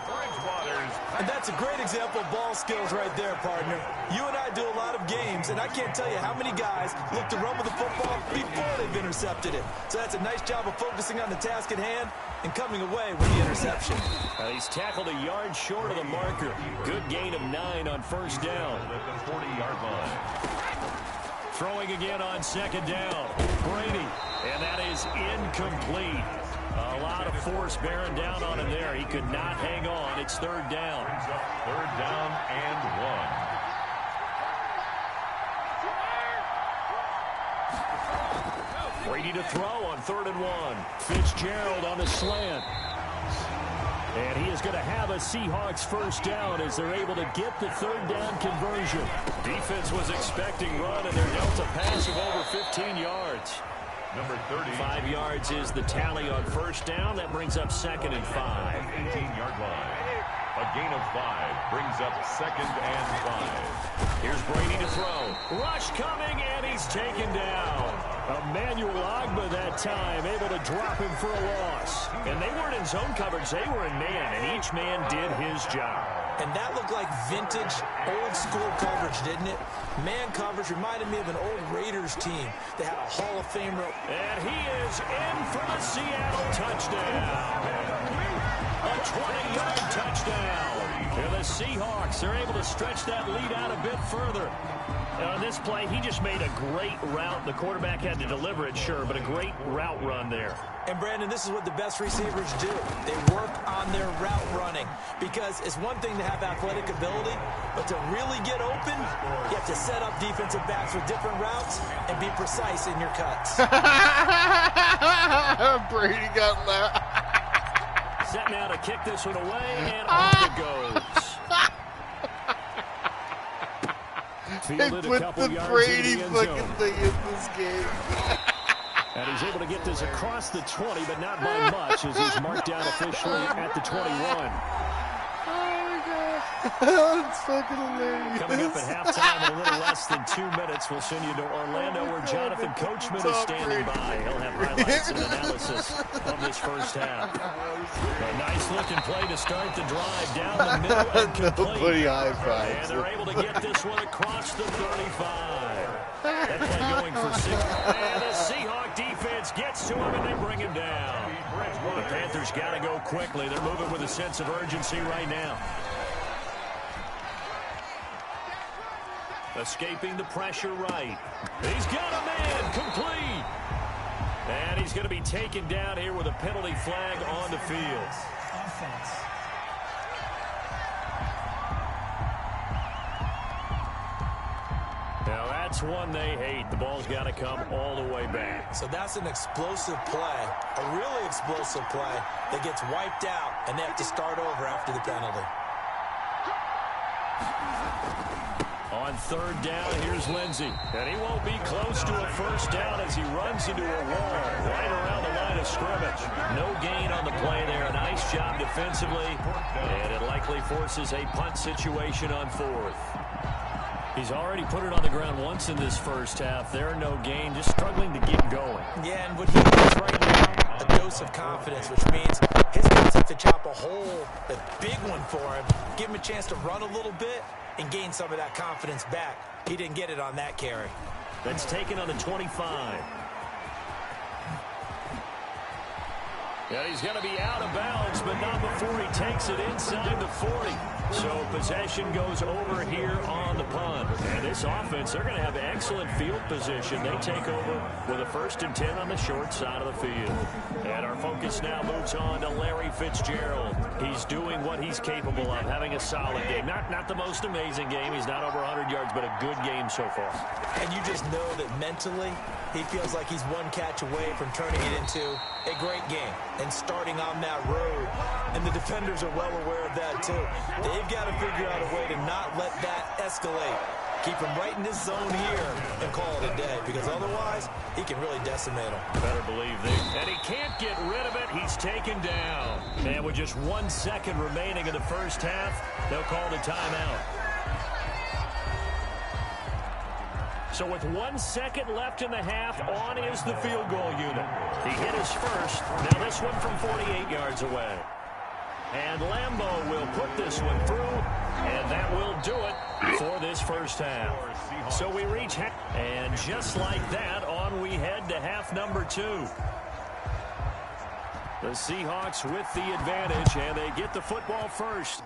C: And that's a great example of ball skills right there, partner. You and I do a lot of games, and I can't tell you how many guys look to run with the football before they've intercepted it. So that's a nice job of focusing on the task at hand and coming away with the interception.
B: He's tackled a yard short of the marker. Good gain of 9 on first down.
D: At the 40-yard line.
B: Throwing again on 2nd down. Brady. And that is incomplete. A lot of force bearing down on him there. He could not hang on. It's 3rd down.
D: 3rd down and 1.
B: Brady to throw on 3rd and 1. Fitzgerald on the slant. And he is going to have a Seahawks first down as they're able to get the 3rd down conversion. Defense was expecting run, and they're dealt a pass of over 15 yards.
D: Number 30.
B: 5 yards is the tally on first down. That brings up 2nd and 5.
D: 18-yard line. A gain of 5 brings up 2nd and 5.
B: Here's Brady to throw. Rush coming, and he's taken down. Emmanuel Ogbah that time, able to drop him for a loss. And they weren't in zone coverage, they were in man, and each man did his job.
C: And that looked like vintage, old-school coverage, didn't it? Man coverage reminded me of an old Raiders team. They had a Hall of Famer.
B: And he is in for the Seattle touchdown. A 20-yard touchdown. And the Seahawks are able to stretch that lead out a bit further. On this play, he just made a great route. The quarterback had to deliver it, sure, but a great route run there.
C: And, Brandon, this is what the best receivers do. They work on their route running because it's one thing to have athletic ability, but to really get open, you have to set up defensive backs with different routes and be precise in your cuts.
A: Brady got loud.
B: Set now to kick this one away, and off it goes.
A: They put the Brady fucking thing in this game.
B: And he's able to get this across the 20, but not by much, as he's marked down officially at the 21.
A: Oh, my God. That's fucking hilarious.
B: Coming up at halftime in a little less than 2 minutes, we'll send you to Orlando, where Jonathan Coachman is standing by. He'll have highlights and analysis of this first half. A nice-looking play to start the drive down the middle and complete.
A: Nobody high-fives.
B: And they're able to get this one across the 35. That play going for 6. And the Seahawk defense gets to him, and they bring him down. The Panthers got to go quickly. They're moving with a sense of urgency right now. Escaping the pressure right. He's got a man complete. And he's going to be taken down here with a penalty flag on the field. Now that's one they hate. The ball's got to come all the way back.
C: So that's an explosive play, a really explosive play that gets wiped out, and they have to start over after the penalty.
B: On third down, here's Lindsey. And he won't be close to a first down as he runs into a wall right around the line of scrimmage. No gain on the play there. A nice job defensively. And it likely forces a punt situation on fourth. He's already put it on the ground once in this first half. There, no gain, just struggling to get going.
C: Yeah, and what he needs right now, a dose of confidence, which means his guys have to chop a hole, a big one for him, give him a chance to run a little bit and gain some of that confidence back. He didn't get it on that carry.
B: That's taken on the 25. And he's going to be out of bounds, but not before he takes it inside the 40. So possession goes over here on the punt. And this offense, they're going to have excellent field position. They take over with a 1st and 10 on the short side of the field. And our focus now moves on to Larry Fitzgerald. He's doing what he's capable of, having a solid game. Not the most amazing game. He's not over 100 yards, but a good game so far.
C: And you just know that mentally, he feels like he's one catch away from turning it into a great game and starting on that road. And the defenders are well aware of that, too. They've got to figure out a way to not let that escalate. Keep him right in this zone here and call it a day, because otherwise, he can really decimate him.
B: Better believe they. And he can't get rid of it. He's taken down. And with just 1 second remaining in the first half, they'll call the timeout. So with 1 second left in the half, on is the field goal unit. He hit his first. Now this one from 48 yards away. And Lambeau will put this one through, and that will do it for this first half. So we reach half, and just like that, on we head to half number 2. The Seahawks with the advantage, and they get the football first.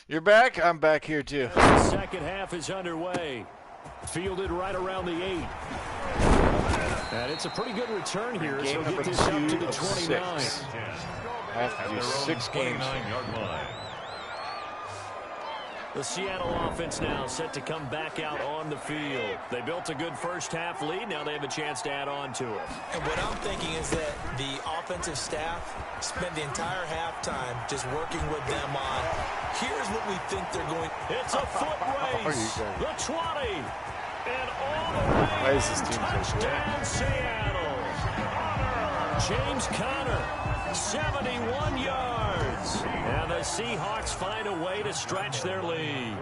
A: You're back? I'm back here too.
B: The second half is underway. Fielded right around the 8. And it's a pretty good return here.
A: Game
B: so
A: number
B: get this up to
A: 2
B: the
A: of
B: 29.
A: 6. I have to do 6 games.
D: 29-yard line.
B: The Seattle offense now set to come back out on the field. They built a good first half lead. Now they have a chance to add on to it.
C: And what I'm thinking is that the offensive staff spent the entire halftime just working with them on, here's what we think they're going.
B: It's a foot race. The 20. And all the
A: Why
B: way.
A: is this team so good?
B: Touchdown, Seattle. James Conner, 71 yards. And the Seahawks find a way to stretch their lead.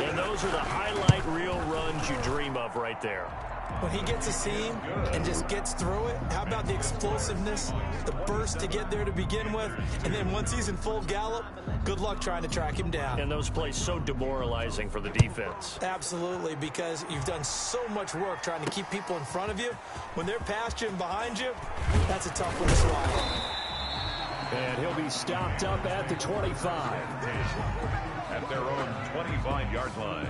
B: And those are the highlight reel runs you dream of right there.
C: When he gets a seam and just gets through it, how about the explosiveness, the burst to get there to begin with, and then once he's in full gallop, good luck trying to track him down.
B: And those plays so demoralizing for the defense.
C: Absolutely, because you've done so much work trying to keep people in front of you. When they're past you and behind you, that's a tough one to swallow.
B: And he'll be stopped up at the 25.
D: At their own 25-yard line.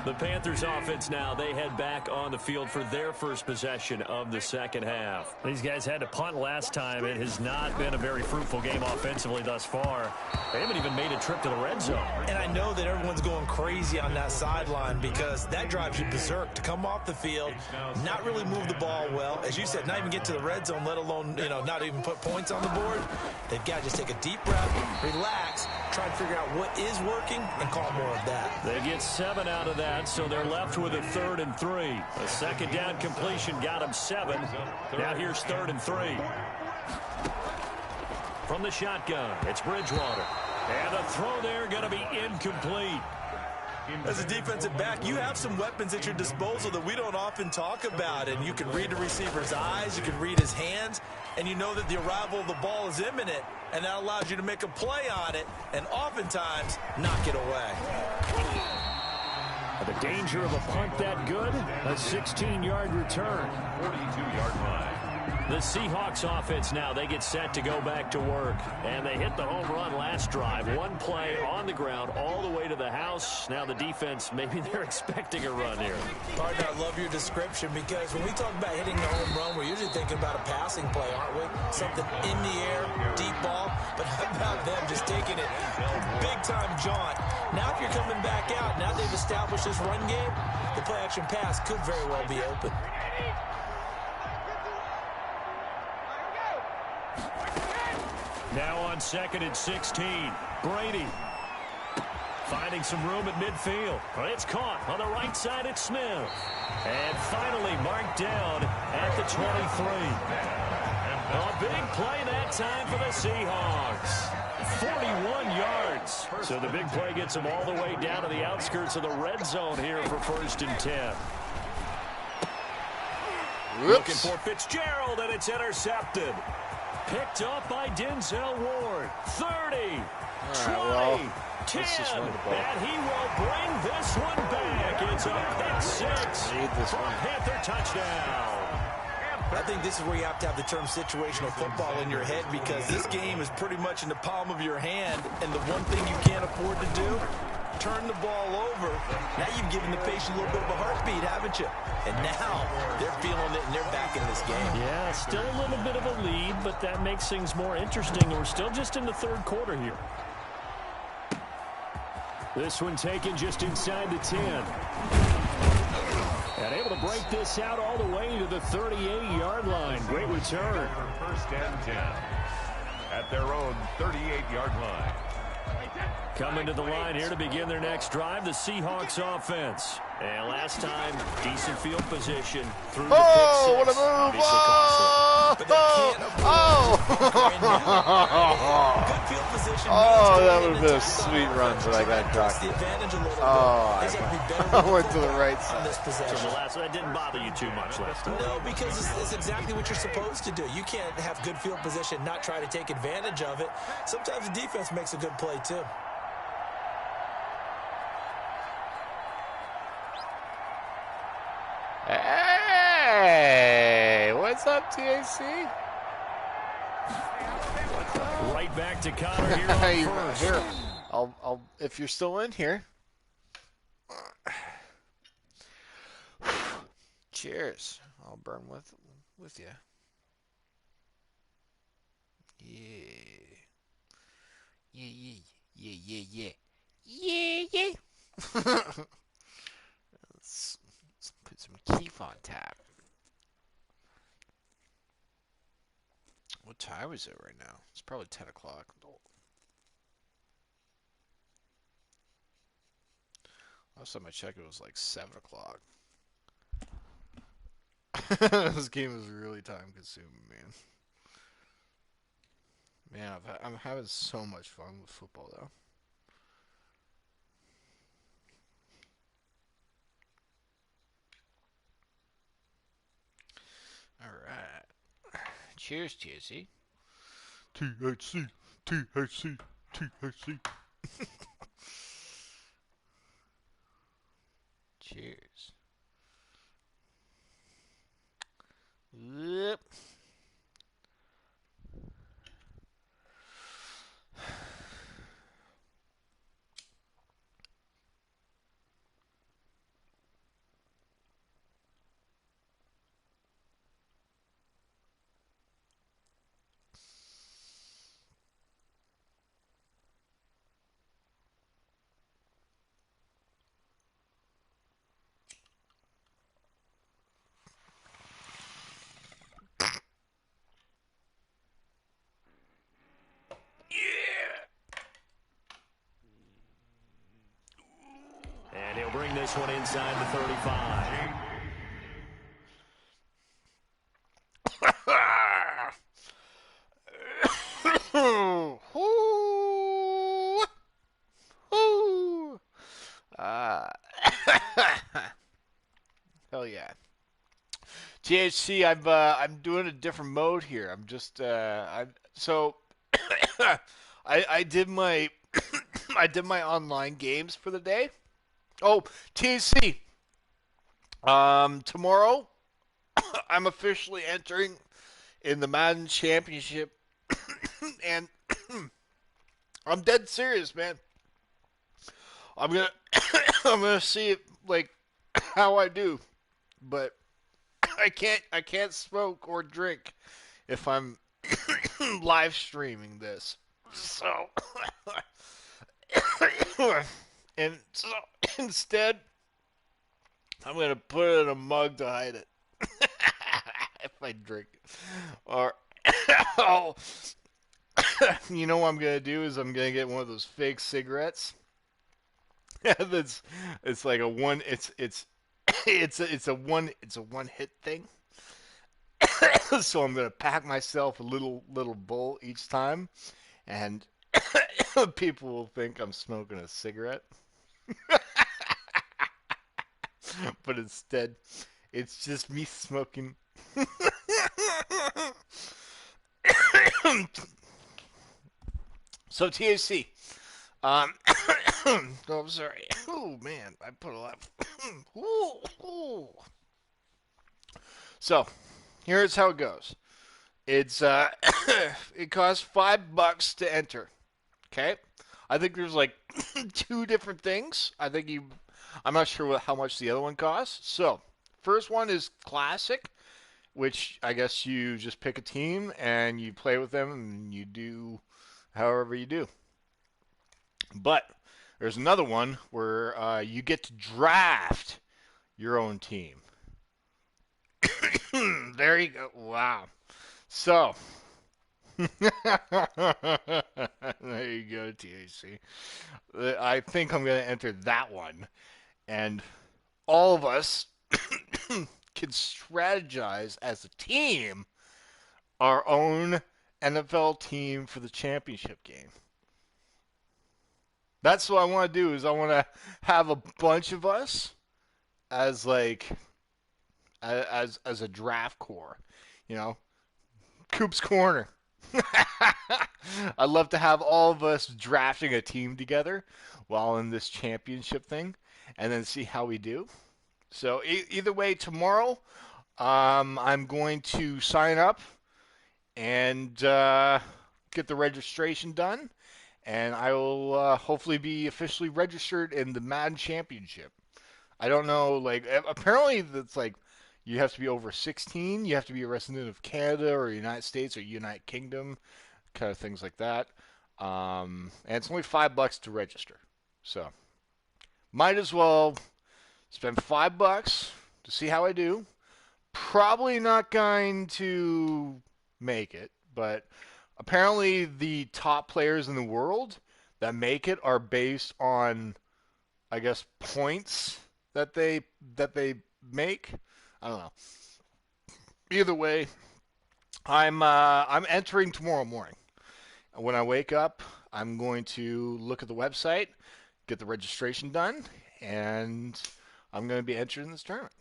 B: The Panthers offense now, they head back on the field for their first possession of the second half. These guys had to punt last time. It has not been a very fruitful game offensively thus far. They haven't even made a trip to the red zone.
C: And I know that everyone's going crazy on that sideline because that drives you berserk to come off the field, not really move the ball well. As you said, not even get to the red zone, let alone, not even put points on the board. They've got to just take a deep breath, relax, try and figure out what is working and call more of that.
B: They get 7 out of that, so they're left with a 3rd and 3. A second down completion got them 7. Now here's 3rd and 3. From the shotgun, it's Bridgewater. And the throw there going to be incomplete.
C: As a defensive back, you have some weapons at your disposal that we don't often talk about. And you can read the receiver's eyes, you can read his hands, and you know that the arrival of the ball is imminent. And that allows you to make a play on it and oftentimes knock it away.
B: The danger of a punt that good? A 16-yard return.
D: 42-yard line.
B: The Seahawks offense now, they get set to go back to work. And they hit the home run last drive. One play on the ground all the way to the house. Now the defense, maybe they're expecting a run here.
C: Partner, I love your description because when we talk about hitting the home run, we're usually thinking about a passing play, aren't we? Something in the air, deep ball. But how about them just taking it big-time jaunt? Now if you're coming back out, now they've established this run game, the play-action pass could very well be open.
B: Now on 2nd and 16, Brady finding some room at midfield. It's caught on the right side. It's Smith. And finally marked down at the 23. A big play that time for the Seahawks. 41 yards. So the big play gets them all the way down to the outskirts of the red zone here for 1st and 10. Looking for Fitzgerald, and it's intercepted. Picked up by Denzel Ward. 30, 20, 10, and he will bring this one back. It's a pick 6 for a Panther touchdown.
C: I think this is where you have to have the term situational football in your head because this game is pretty much in the palm of your hand, and the one thing you can't afford to do, turn the ball over. Now you've given the patient a little bit of a heartbeat, haven't you? And now they're feeling it, and they're back in this game.
B: Yeah, still a little bit of a lead, but that makes things more interesting. We're still just in the 3rd quarter here. This one taken just inside the 10. And able to break this out all the way to the 38-yard line. Great return.
D: 1st and 10. At their own 38-yard line.
B: Coming to the line here to begin their next drive, the Seahawks offense. And last time, decent field position through the
A: Oh,
B: pick
A: what a
B: 6.
A: move!
C: But they can't afford good field position.
A: That would have been a sweet run, but I got
C: dropped.
A: dropped.
C: The advantage a little bit.
A: I went to the right
C: on this
A: side.
C: possession.
B: So the last one, that didn't bother you too much last time.
C: No, because it's exactly what you're supposed to do. You can't have good field position, not try to take advantage of it. Sometimes the defense makes a good play, too.
A: Hey, what's up, TAC?
B: Right right back to Connor here on first.
A: Here, I'll if you're still in here. Cheers. I'll burn with you. Yeah. Yeah. Let's put some Keef on tap. What time is it right now? It's probably 10 o'clock. Last time I checked, it was like 7 o'clock. This game is really time consuming, man. Man, I'm having so much fun with football, though. All right. Cheers, THC. THC. THC. THC. Cheers. Yep.
B: And he'll bring this one inside the 35.
A: Hell yeah. THC, I'm doing a different mode here. I'm just I did my I did my online games for the day. Oh, THC. Tomorrow I'm officially entering in the Madden Championship, and I'm dead serious, man. I'm gonna see it, like, how I do, but I can't smoke or drink if I'm live streaming this. So, and so instead, I'm gonna put it in a mug to hide it if I drink it. Or, oh, you know what I'm gonna do is I'm gonna get one of those fake cigarettes. It's like a one. It's a one hit thing. So I'm gonna pack myself a little bowl each time, and people will think I'm smoking a cigarette. But instead, it's just me smoking. So THC. Oh, I'm sorry. Oh man, I put a lot. So, here's how it goes. It's it costs $5 to enter. Okay, I think there's like two different things. I'm not sure how much the other one costs. So, first one is classic, which I guess you just pick a team and you play with them and you do however you do. But there's another one where you get to draft your own team. There you go. Wow. So, there you go, THC. I think I'm going to enter that one. And all of us can strategize as a team our own NFL team for the championship game. That's what I want to do. Is I want to have a bunch of us as like as a draft core, you know, Coop's Corner. I'd love to have all of us drafting a team together while in this championship thing, and then see how we do. So either way, tomorrow I'm going to sign up and get the registration done, and I will hopefully be officially registered in the Madden Championship. I don't know, like, apparently it's like you have to be over 16, you have to be a resident of Canada or United States or United Kingdom, kind of things like that. And it's only $5 to register. So, might as well spend $5 to see how I do. Probably not going to make it, but apparently the top players in the world that make it are based on, I guess, points that they make. I don't know. Either way, I'm entering tomorrow morning. When I wake up, I'm going to look at the website, get the registration done, and I'm going to be entering this tournament.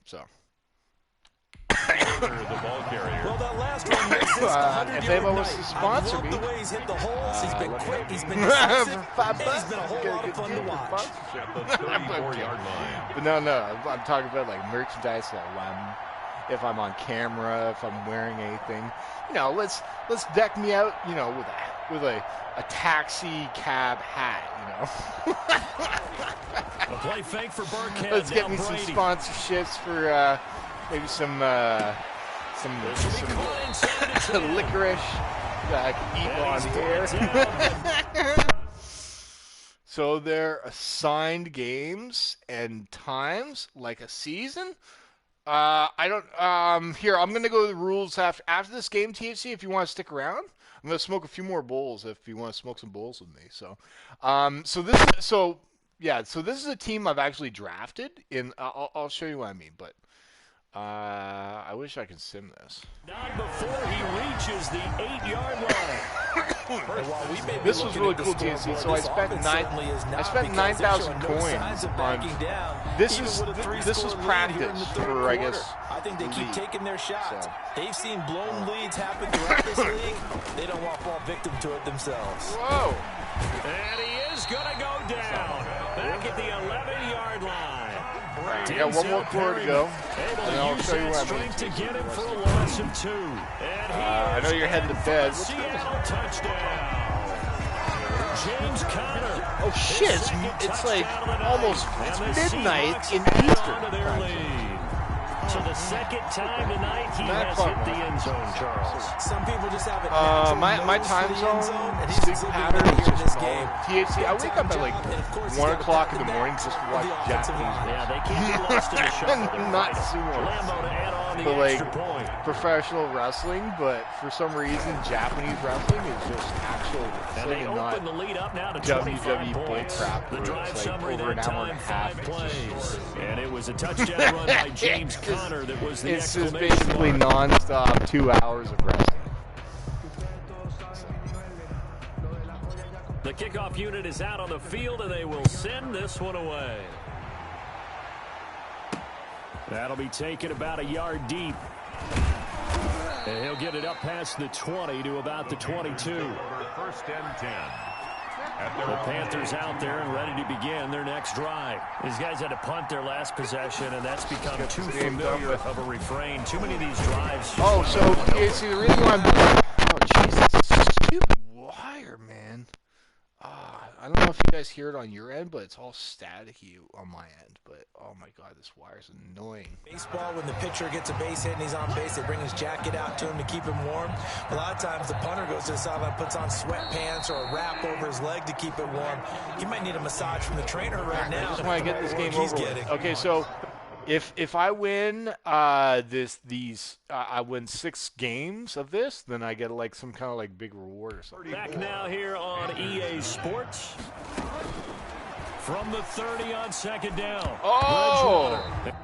A: So.
D: The ball carrier.
C: Well, that last one makes this
A: If anyone wants to sponsor
C: I
A: me,
C: love the way he's hit the holes. He's been quick. He's been decisive.
A: for $5,
C: and he's been a whole lot of fun to watch.
D: At the 34-yard line.
A: But no, I'm talking about like merchandise. If I'm on camera, if I'm wearing anything, let's deck me out, with a taxi cab hat,
B: A play fake for Burkhead.
A: Let's get
B: Now
A: me some
B: Brady.
A: sponsorships for maybe some licorice that I can eat while I'm here. So they're assigned games and times like a season. I don't. Here, I'm gonna go to the rules after this game, THC. If you want to stick around, I'm gonna smoke a few more bowls. If you want to smoke some bowls with me, so this is a team I've actually drafted. I'll show you what I mean, but I wish I could sim this.
B: Not before he reaches the 8-yard line.
A: This was really cool, TNC. So I spent 9,000 coins on. This was practice for, I guess.
C: I think they keep taking their shots.
A: So.
C: They've seen blown leads happen throughout this league. They don't want to fall victim to it themselves.
A: Whoa!
B: And he is going to go down. Back at the 11-yard line.
A: I got one more quarter to go, and then I'll show you what I mean.
B: To get him for a loss of 2.
A: I know you're heading to bed.
B: Seattle touchdown. James Conner.
A: Oh shit! It's like almost midnight in Eastern.
B: So the second time tonight he has hit the end zone, Charles.
C: Some people just have it.
A: My time zone, sleep pattern is just game. THC. I wake up at like 1 o'clock in the morning just to watch Japanese.
B: Yeah, they can't be lost in the shuffle.
A: Not sumo.
B: Lambo to add on the
A: But
B: extra point.
A: professional wrestling, but for some reason Japanese wrestling is just actual
B: And they
A: wrestling and not
B: open the lead up now to
A: WWE
B: 25 points.
A: crap.
B: The
A: where
B: drive
A: it's like
B: summary
A: over an
B: that
A: hour
B: time,
A: and a half.
B: 5
A: It's just
B: plays.
A: short.
B: And it was a touchdown run by James Conner that was the
A: It's just
B: exclamation
A: basically
B: mark.
A: non-stop 2 hours of wrestling.
B: The kickoff unit is out on the field, and they will send this one away. That'll be taken about a yard deep. And he'll get it up past the 20 to about the 22.
D: First and 10.
B: The Panthers out there and ready to begin their next drive. These guys had to punt their last possession, and that's become too familiar of a refrain. Too many of these drives.
A: Oh, so yeah, see the reason why I'm doing. Oh, Jesus, stupid wire, man. I don't know if you guys hear it on your end, but it's all staticky on my end. But oh my God, this wire's annoying.
C: Baseball, when the pitcher gets a base hit and he's on base, they bring his jacket out to him to keep him warm. A lot of times the punter goes to the sideline, puts on sweatpants or a wrap over his leg to keep it warm. He might need a massage from the trainer right now.
A: I just want to get this game
C: He's
A: over with.
C: getting.
A: Okay, so if I win I win 6 games of this, then I get like some kind of like big reward or something.
B: Back now here on EA Sports. From the 30 on second down.
A: Oh!
B: Bridgewater.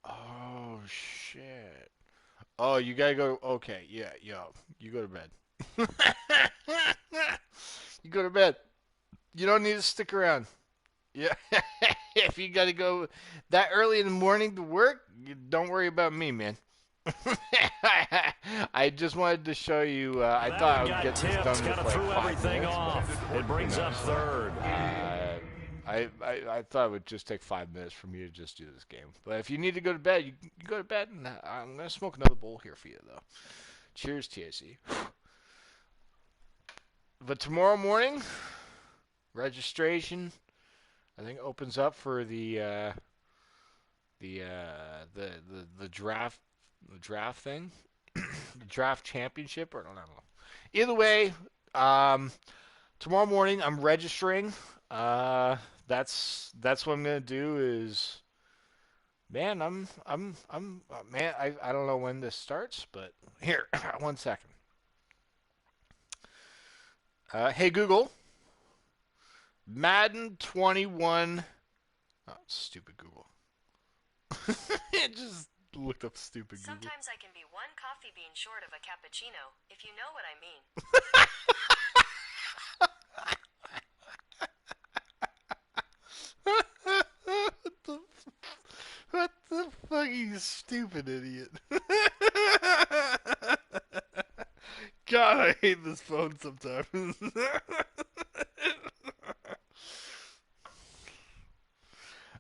A: Oh shit! Oh, you gotta go. Okay, yeah, yo, you go to bed. You go to bed. You don't need to stick around. Yeah, if you gotta go that early in the morning to work, don't worry about me, man. I just wanted to show you. I thought I would get this done with like 5
B: everything
A: minutes,
B: off. It brings up third.
A: I thought it would just take 5 minutes for me to just do this game. But if you need to go to bed, you go to bed, and I'm going to smoke another bowl here for you, though. Cheers, TAC. But tomorrow morning, registration, I think, opens up for the draft thing, the draft championship, or I don't know. Either way, tomorrow morning I'm registering. That's what I'm gonna do. Is man, man. I don't know when this starts, but here, 1 second. Hey Google, Madden 21. Oh, stupid Google. It just looked up stupid Google.
F: Sometimes I can be one coffee bean short of a cappuccino, if you know what I mean.
A: What the fuck, you stupid idiot. God, I hate this phone sometimes.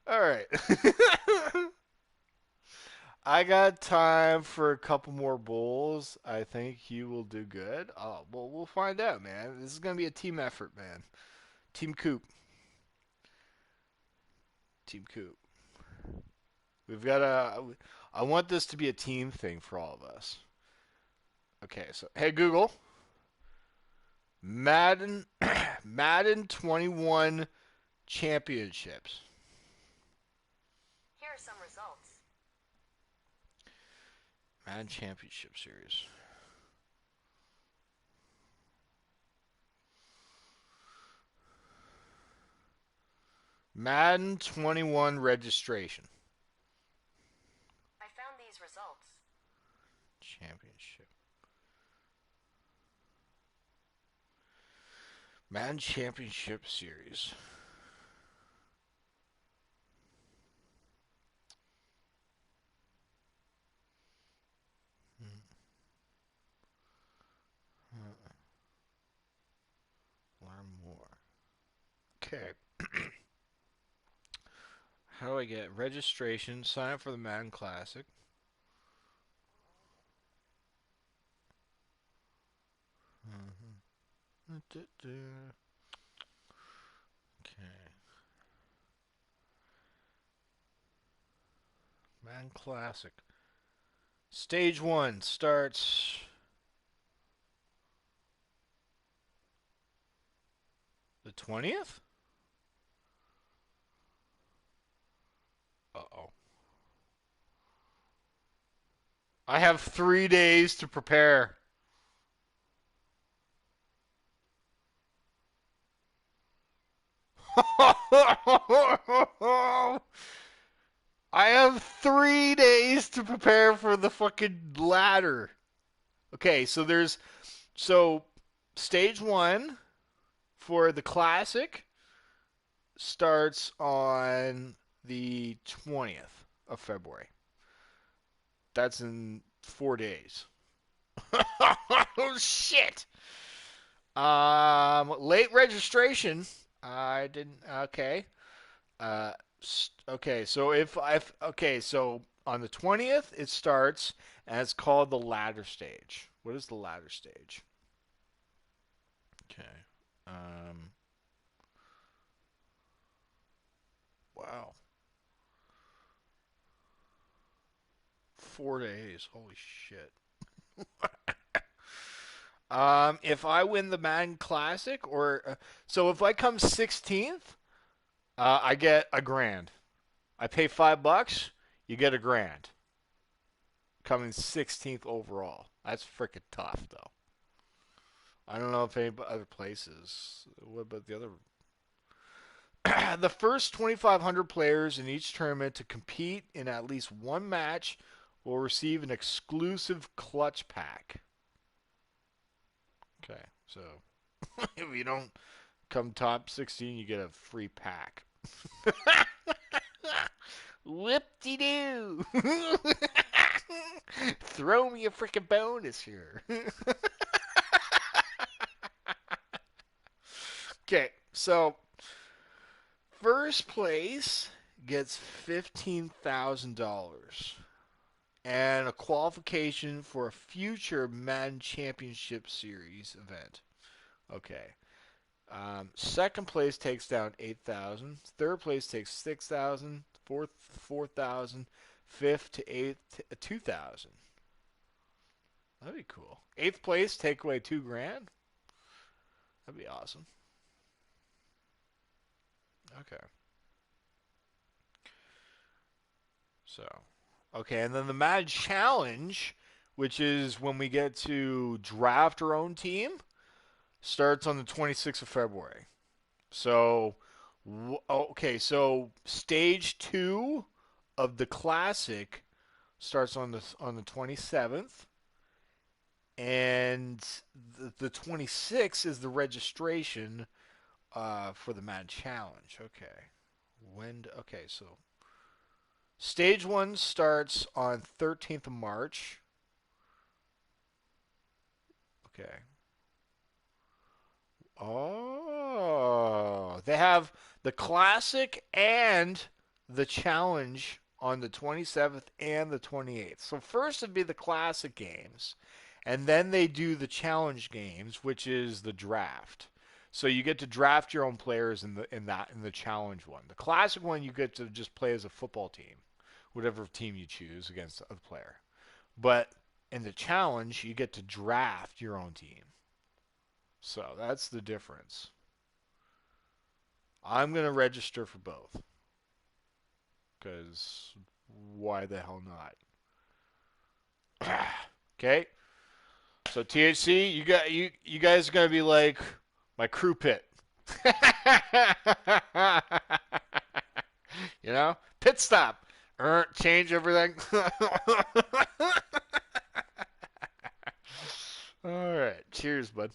A: Alright. I got time for a couple more bowls. I think you will do good. Oh, well, we'll find out, man. This is going to be a team effort, man. Team Coop. Team Coop. We've got I want this to be a team thing for all of us. Okay, so, hey, Google. Madden 21 championships.
F: Here are some results.
A: Madden Championship Series. Madden 21 registration.
F: I found these results.
A: Championship. Madden Championship Series. Learn more. Okay. How do I get registration? Sign up for the Madden Classic. Okay. Madden Classic. Stage 1 starts the 20th? Uh-oh. I have 3 days to prepare. I have 3 days to prepare for the fucking ladder. Okay, so stage 1 for the classic starts on the 20th of February. That's in 4 days. Oh shit. Late registration. I didn't. Okay. Okay. So so on the 20th it starts, and it's called the ladder stage. What is the ladder stage? Okay. Wow. 4 days. Holy shit. If I win the Madden Classic, or so if I come 16th, I get $1,000. I pay $5, you get $1,000. Coming 16th overall. That's freaking tough, though. I don't know if any other places. What about the other? The first 2,500 players in each tournament to compete in at least one match will receive an exclusive clutch pack. Okay, so if you don't come top 16, you get a free pack. Whoop-de-doo. Throw me a freaking bonus here. Okay, so First place gets $15,000 and a qualification for a future Madden Championship Series event. Okay. Second place takes down $8,000. Third place takes $6,000. Fourth, $4,000. Fifth to eighth, $2,000. That'd be cool. Eighth place, take away $2,000. That'd be awesome. Okay. So, okay, and then the Mad Challenge, which is when we get to draft our own team, starts on the 26th of February. So, okay, so stage 2 of the Classic starts on the 27th, and the 26th is the registration for the Mad Challenge. Okay. Okay, so stage 1 starts on 13th of March. Okay. Oh, they have the Classic and the Challenge on the 27th and the 28th. So first would be the Classic games, and then they do the Challenge games, which is the draft. So you get to draft your own players in the Challenge one. The Classic one, you get to just play as a football team, whatever team you choose against a player. But in the Challenge, you get to draft your own team. So that's the difference. I'm going to register for both. Because why the hell not? Okay? So THC, you guys are going to be like my crew pit. You know? Pit stop. Change everything. All right. Cheers, bud.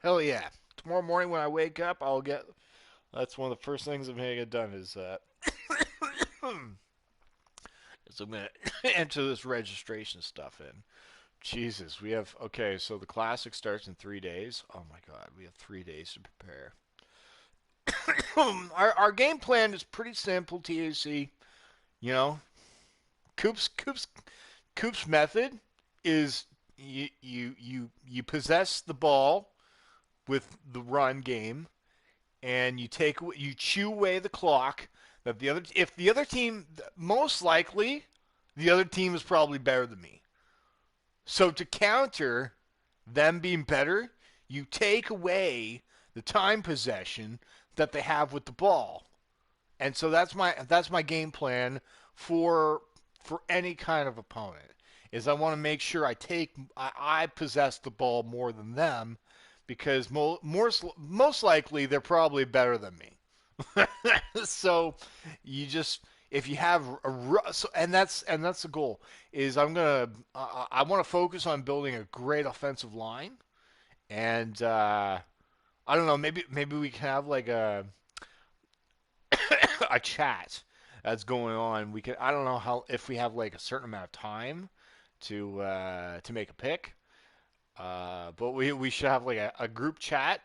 A: Hell yeah. Tomorrow morning when I wake up, that's one of the first things I'm going to get done is I'm going to enter this registration stuff in. Jesus, so the Classic starts in 3 days. Oh my God, we have 3 days to prepare. Our game plan is pretty simple, TAC. You know, Coop's method is you possess the ball with the run game, and you chew away the clock. If the other team, most likely, the other team is probably better than me. So to counter them being better, you take away the time possession that they have with the ball, and so that's my game plan for any kind of opponent. Is I want to make sure I possess the ball more than them, because most likely they're probably better than me. So if you have and that's the goal, is I want to focus on building a great offensive line, and I don't know, maybe we can have like a chat that's going on. I don't know if we have like a certain amount of time to make a pick. But we should have like a group chat,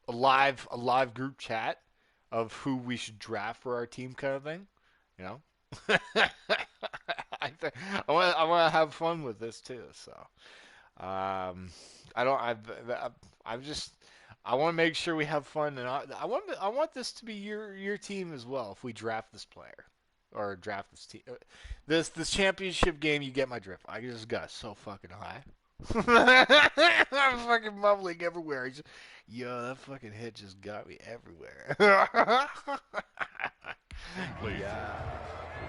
A: a live group chat of who we should draft for our team, kind of thing. You know, I want to have fun with this too. So, I want to make sure we have fun, and I want this to be your team as well. If we draft this player or draft this team, this championship game, you get my drift. I just got so fucking high. I'm fucking mumbling everywhere. That fucking hit just got me everywhere.
D: Yeah.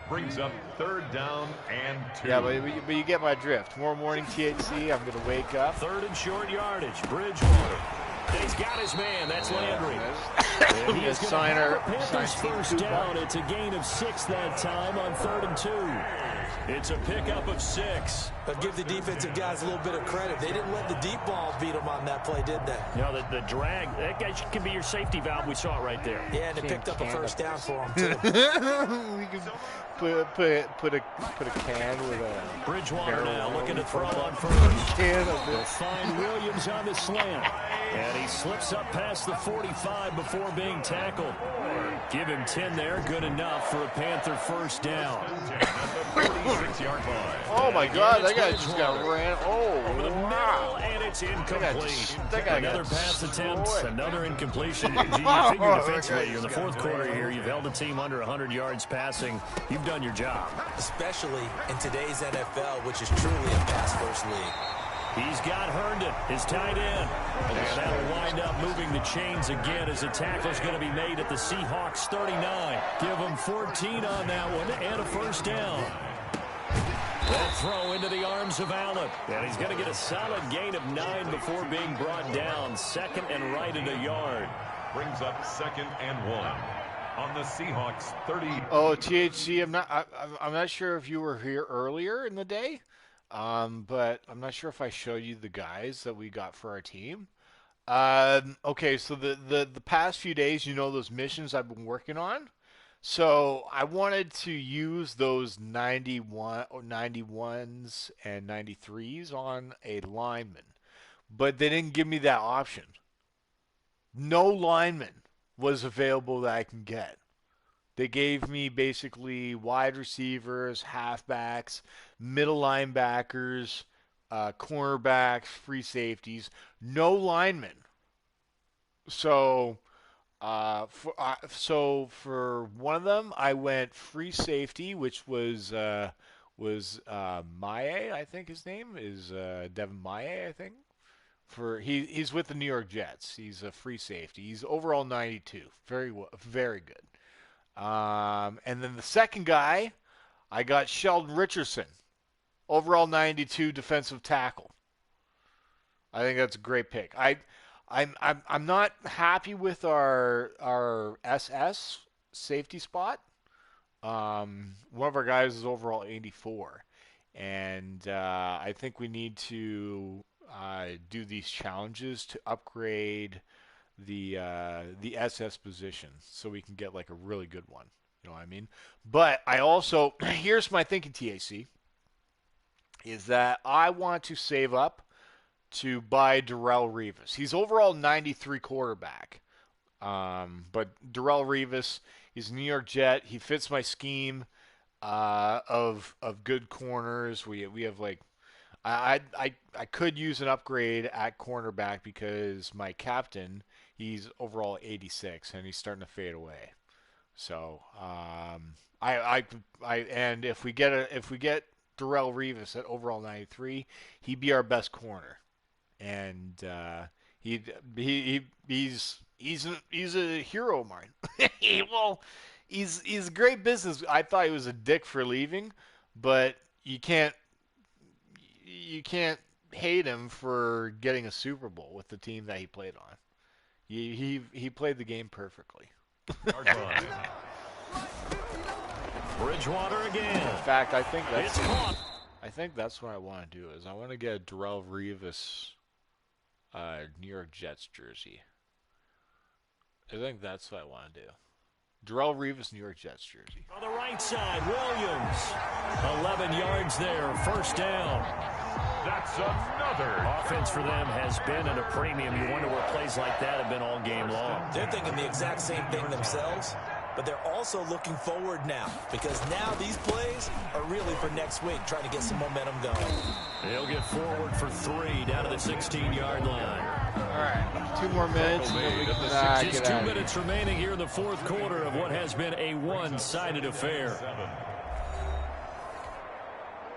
D: Brings up 3rd down and 2.
A: Yeah, but you get my drift. Tomorrow morning, THC, I'm going to wake up.
B: 3rd and short yardage, Bridgewater. And he's got his man. That's Landry. And he is going to have Panthers first down. It's a gain of 6 that time on 3rd and 2. It's a pickup of 6.
C: But give the defensive guys a little bit of credit. They didn't let the deep ball beat them on that play, did they?
B: You know, the drag, that guy can be your safety valve. We saw it right there.
C: Yeah, and they picked up a first down for him, too.
A: We can put a can with a
B: Bridgewater now looking to throw on first. They'll find Williams on the slant. And he slips up past the 45 before being tackled. Give him 10 there. Good enough for a Panther first down.
D: 46-yard line.
A: Oh, my God. That guy just got ran. Oh,
B: over the
A: wow.
B: middle, and it's incomplete.
A: Another
B: pass attempt, another incompletion. You figure defensively, in the fourth quarter here, you've held the team under 100 yards passing. You've done your job.
C: Especially in today's NFL, which is truly a pass-first league.
B: He's got Herndon, his tight end. And that'll wind up moving the chains again as the tackle's going to be made at the Seahawks 39. Give him 14 on that one and a first down. That throw into the arms of Allen. And he's going to get a solid gain of 9 before being brought down. Second and right at a yard.
D: Brings up 2nd and 1 on the Seahawks 30.
A: Oh, THC, I'm not sure if you were here earlier in the day. But I'm not sure if I showed you the guys that we got for our team. Okay, so the past few days, you know, those missions I've been working on. So I wanted to use those 91s and 93s on a lineman, but they didn't give me that option. No lineman was available that I can get. They gave me basically wide receivers, halfbacks, middle linebackers, cornerbacks, free safeties, no linemen. So, for one of them, I went free safety, which was Maye, I think his name is Devin Maye, I think. He's with the New York Jets. He's a free safety. He's overall 92, very good. And then the second guy, I got Sheldon Richardson, overall 92 defensive tackle. I think that's a great pick. I'm not happy with our SS safety spot. One of our guys is overall 84, and I think we need to do these challenges to upgrade the SS position so we can get like a really good one. You know what I mean? But I also, here's my thinking, TAC, is that I want to save up to buy Darrelle Revis. He's overall 93 quarterback. But Darrelle Revis, he's a New York Jet. He fits my scheme of good corners. We have like, I could use an upgrade at cornerback because my captain, he's overall 86 and he's starting to fade away. So and if we get Darrelle Revis at overall 93, he'd be our best corner, and he's a hero of mine. Well, he's great business. I thought he was a dick for leaving, but you can't hate him for getting a Super Bowl with the team that he played on. He played the game perfectly.
B: Bridgewater again.
A: In fact, I think that's what I want to do. Is I want to get a Darrelle Revis New York Jets jersey. I think that's what I want to do. Darrelle Revis New York Jets jersey.
B: On the right side, Williams. 11 yards there, first down.
D: That's another.
B: Offense for them has been at a premium. You wonder where plays like that have been all game long.
C: They're thinking the exact same thing themselves, but they're also looking forward now because now these plays are really for next week, trying to get some momentum going.
B: They'll get forward for 3 down to the 16-yard line.
A: All right, 2 more minutes.
B: Just 2 minutes remaining here in the fourth quarter of what has been a one-sided affair.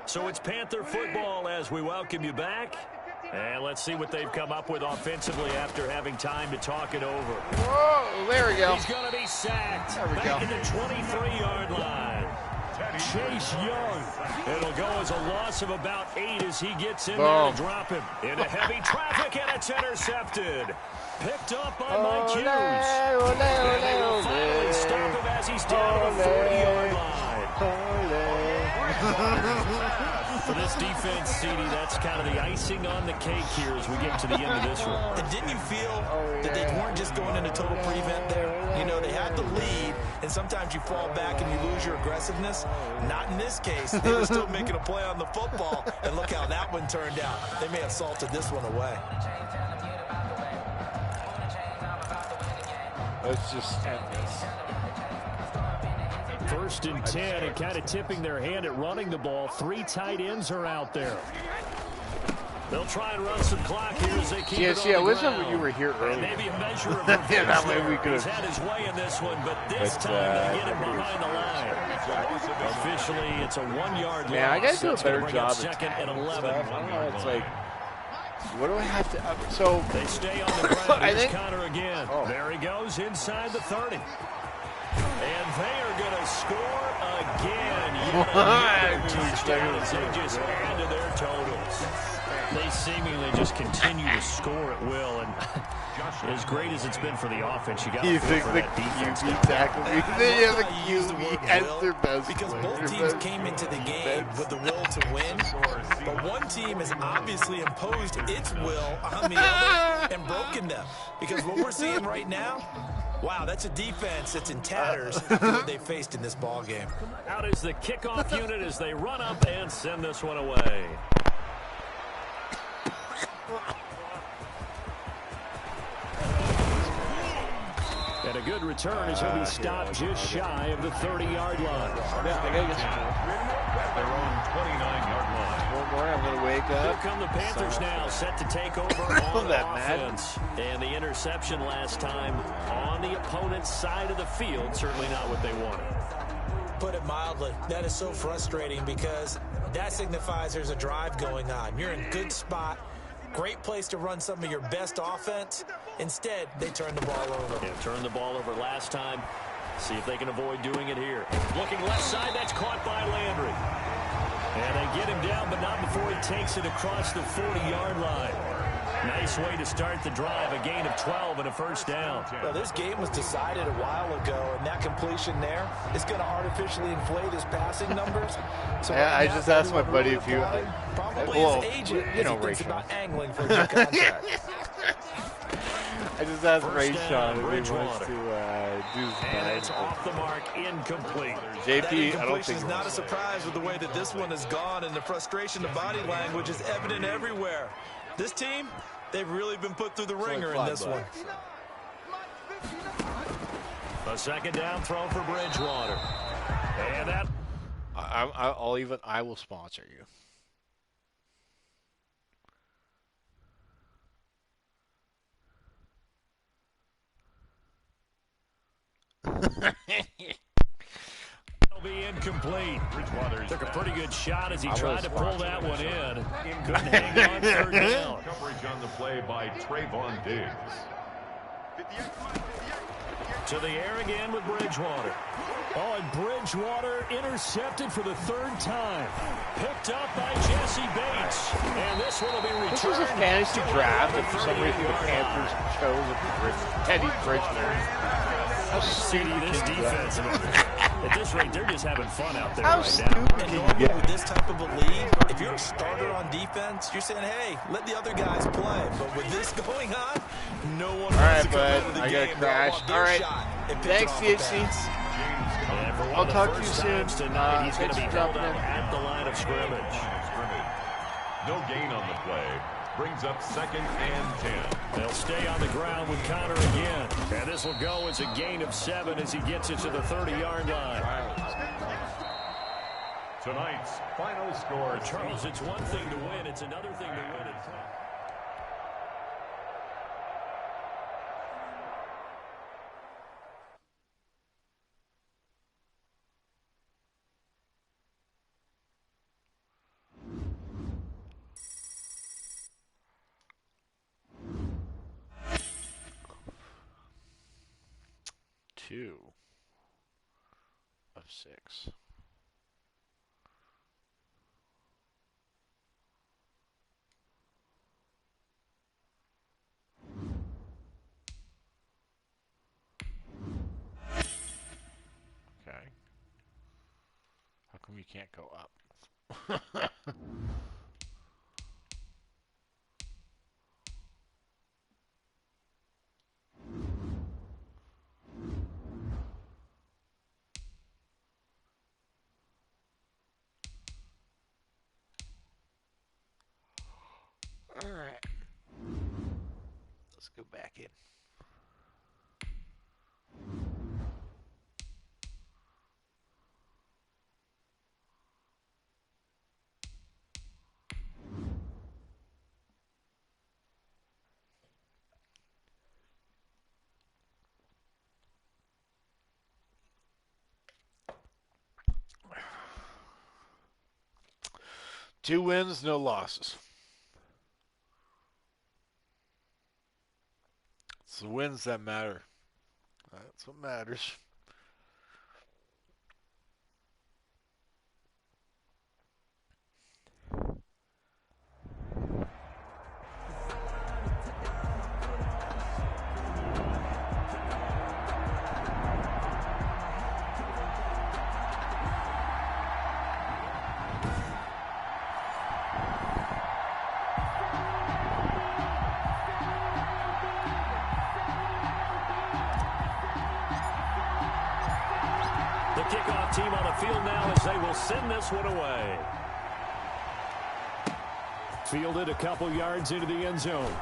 B: So it's Panther football as we welcome you back. And let's see what they've come up with offensively after having time to talk it over.
A: Whoa, there we go.
B: He's going to be sacked.
A: There we
B: back
A: go.
B: at the 23-yard line. Chase Young. It'll go as a loss of about 8 as he gets in there to drop him. Into heavy traffic, and it's intercepted. Picked up by Mike Hughes. And they will finally stop him as he's down to the 40-yard line. For this defense, CD, that's kind of the icing on the cake here as we get to the end of this one.
C: And didn't you feel that they weren't just going into total prevent there? You know, they had the lead, and sometimes you fall back and you lose your aggressiveness. Not in this case. They were still making a play on the football, and look how that one turned out. They may have salted this one away.
A: Let's just end this.
B: 1st and 10, and kind of tipping their hand at running the ball. 3 tight ends are out there. They'll try and run some clock here as they keep it on
A: I
B: the
A: wish
B: ground.
A: you were here earlier.
B: And maybe a measure of revenge
A: Yeah, that way we
B: there.
A: could
B: He's
A: have-
B: had his way in this one, but this time they get him behind the line. Officially, it's a 1-yard loss.
A: Man, I gotta do a
B: That's gonna
A: better
B: bring
A: job
B: up
A: at
B: 2nd and 11.
A: stuff. I don't know. It's like, what do I have to? So
B: They stay on the ground.
A: I
B: Here's
A: think-
B: Connor again. There he goes inside the 30. And they are going to score again. Yet another touchdown as they just add to their totals. They seemingly just continue to score at will. And as great as it's been for the offense, you got to
A: you
B: feel
A: think
B: for
A: the
B: that defense.
A: QB tackled me? They have the
C: I use the word
A: QB as
C: will
A: their best
C: because
A: player.
C: both teams came into the game with the will to win, but one team has obviously imposed its will on the other and broken them. Because what we're seeing right now, wow, that's a defense that's in tatters after what they faced in this ball game.
B: Out is the kickoff unit as they run up and send this one away. And a good return as he'll be stopped just shy of the 30-yard line.
D: At their own 29-yard line.
A: One more, I'm gonna wake
B: Here
A: up.
B: come the Panthers now, set to take over on
A: That mad.
B: offense. And the interception last time on the opponent's side of the field, certainly not what they wanted.
C: Put it mildly, that is so frustrating because that signifies there's a drive going on. You're in good spot, great place to run some of your best offense. Instead, they turn the ball over.
B: Yeah, turned the ball over last time. See if they can avoid doing it here. Looking left side, that's caught by Landry. And they get him down, but not before he takes it across the 40-yard line. Nice way to start the drive, a gain of 12 and a first down.
C: Well, this game was decided a while ago, and that completion there is going to artificially inflate his passing numbers. So
A: Yeah,
C: right
A: I
C: now,
A: just asked my
C: everyone
A: buddy
C: really
A: if you-
C: applauding, probably
A: well,
C: his agent,
A: you know
C: as he thinks
A: Rachel.
C: about angling for a new contract.
A: I just asked
B: First
A: Ray
B: down,
A: Sean if he
B: Bridgewater.
A: wants to do his
B: And it's
A: best.
B: off the mark, incomplete.
C: That
A: JP, I don't
C: incompletion
A: think
C: is
A: he
C: not a
A: wants
C: surprise with the way that this one has gone, and the frustration, the body language is evident everywhere. This team, they've really been put through the ringer in this one.
B: A second down throw for Bridgewater. And that
A: I will sponsor you.
B: will be incomplete.
D: Bridgewater's
B: Took a
D: back.
B: pretty good shot as he
A: I
B: tried
A: was
B: to pull that one in.
D: In
B: Couldn't hang on third down.
D: Coverage on the play by Trayvon Diggs.
B: To the air again with Bridgewater. Oh, and Bridgewater intercepted for the third time. Picked up by Jesse Bates. And this one will be returned.
A: This was a fantasy draft, and for some reason the Panthers chose Teddy Bridgewater.
B: CD, this defense. At this rate, they're just having fun out there
A: How
B: right
A: stupid
B: now.
C: And normally with this type of a lead, if you're a starter on defense, you're saying, hey, let the other guys play. But with this going on, no one wants
A: right,
C: to come
A: bud.
C: out of the
A: I
C: game.
A: gotta
C: They all
A: crash.
C: want their
A: All right.
C: shot and pick it
A: Thanks,
C: off the
A: THC.
C: pass.
B: And for one
A: I'll
B: of the
A: talk to you
B: first
A: soon.
B: times tonight, he's going to be
A: Thanks for
B: held
A: dropping
B: up
A: in.
B: at the line of scrimmage.
D: No gain on the play. Brings up 2nd and 10.
B: They'll stay on the ground with Connor again. And this will go as a gain of 7 as he gets it to the 30-yard line.
D: Tonight's final score.
B: Charles, it's one thing to win. It's another thing to win it.
A: Two of 6. come you can't go up? All right. Let's go back in. Two wins, no losses. It's the wins that matter. That's what matters.
B: Kickoff team on the field now as they will send this one away. Fielded a couple yards into the end zone.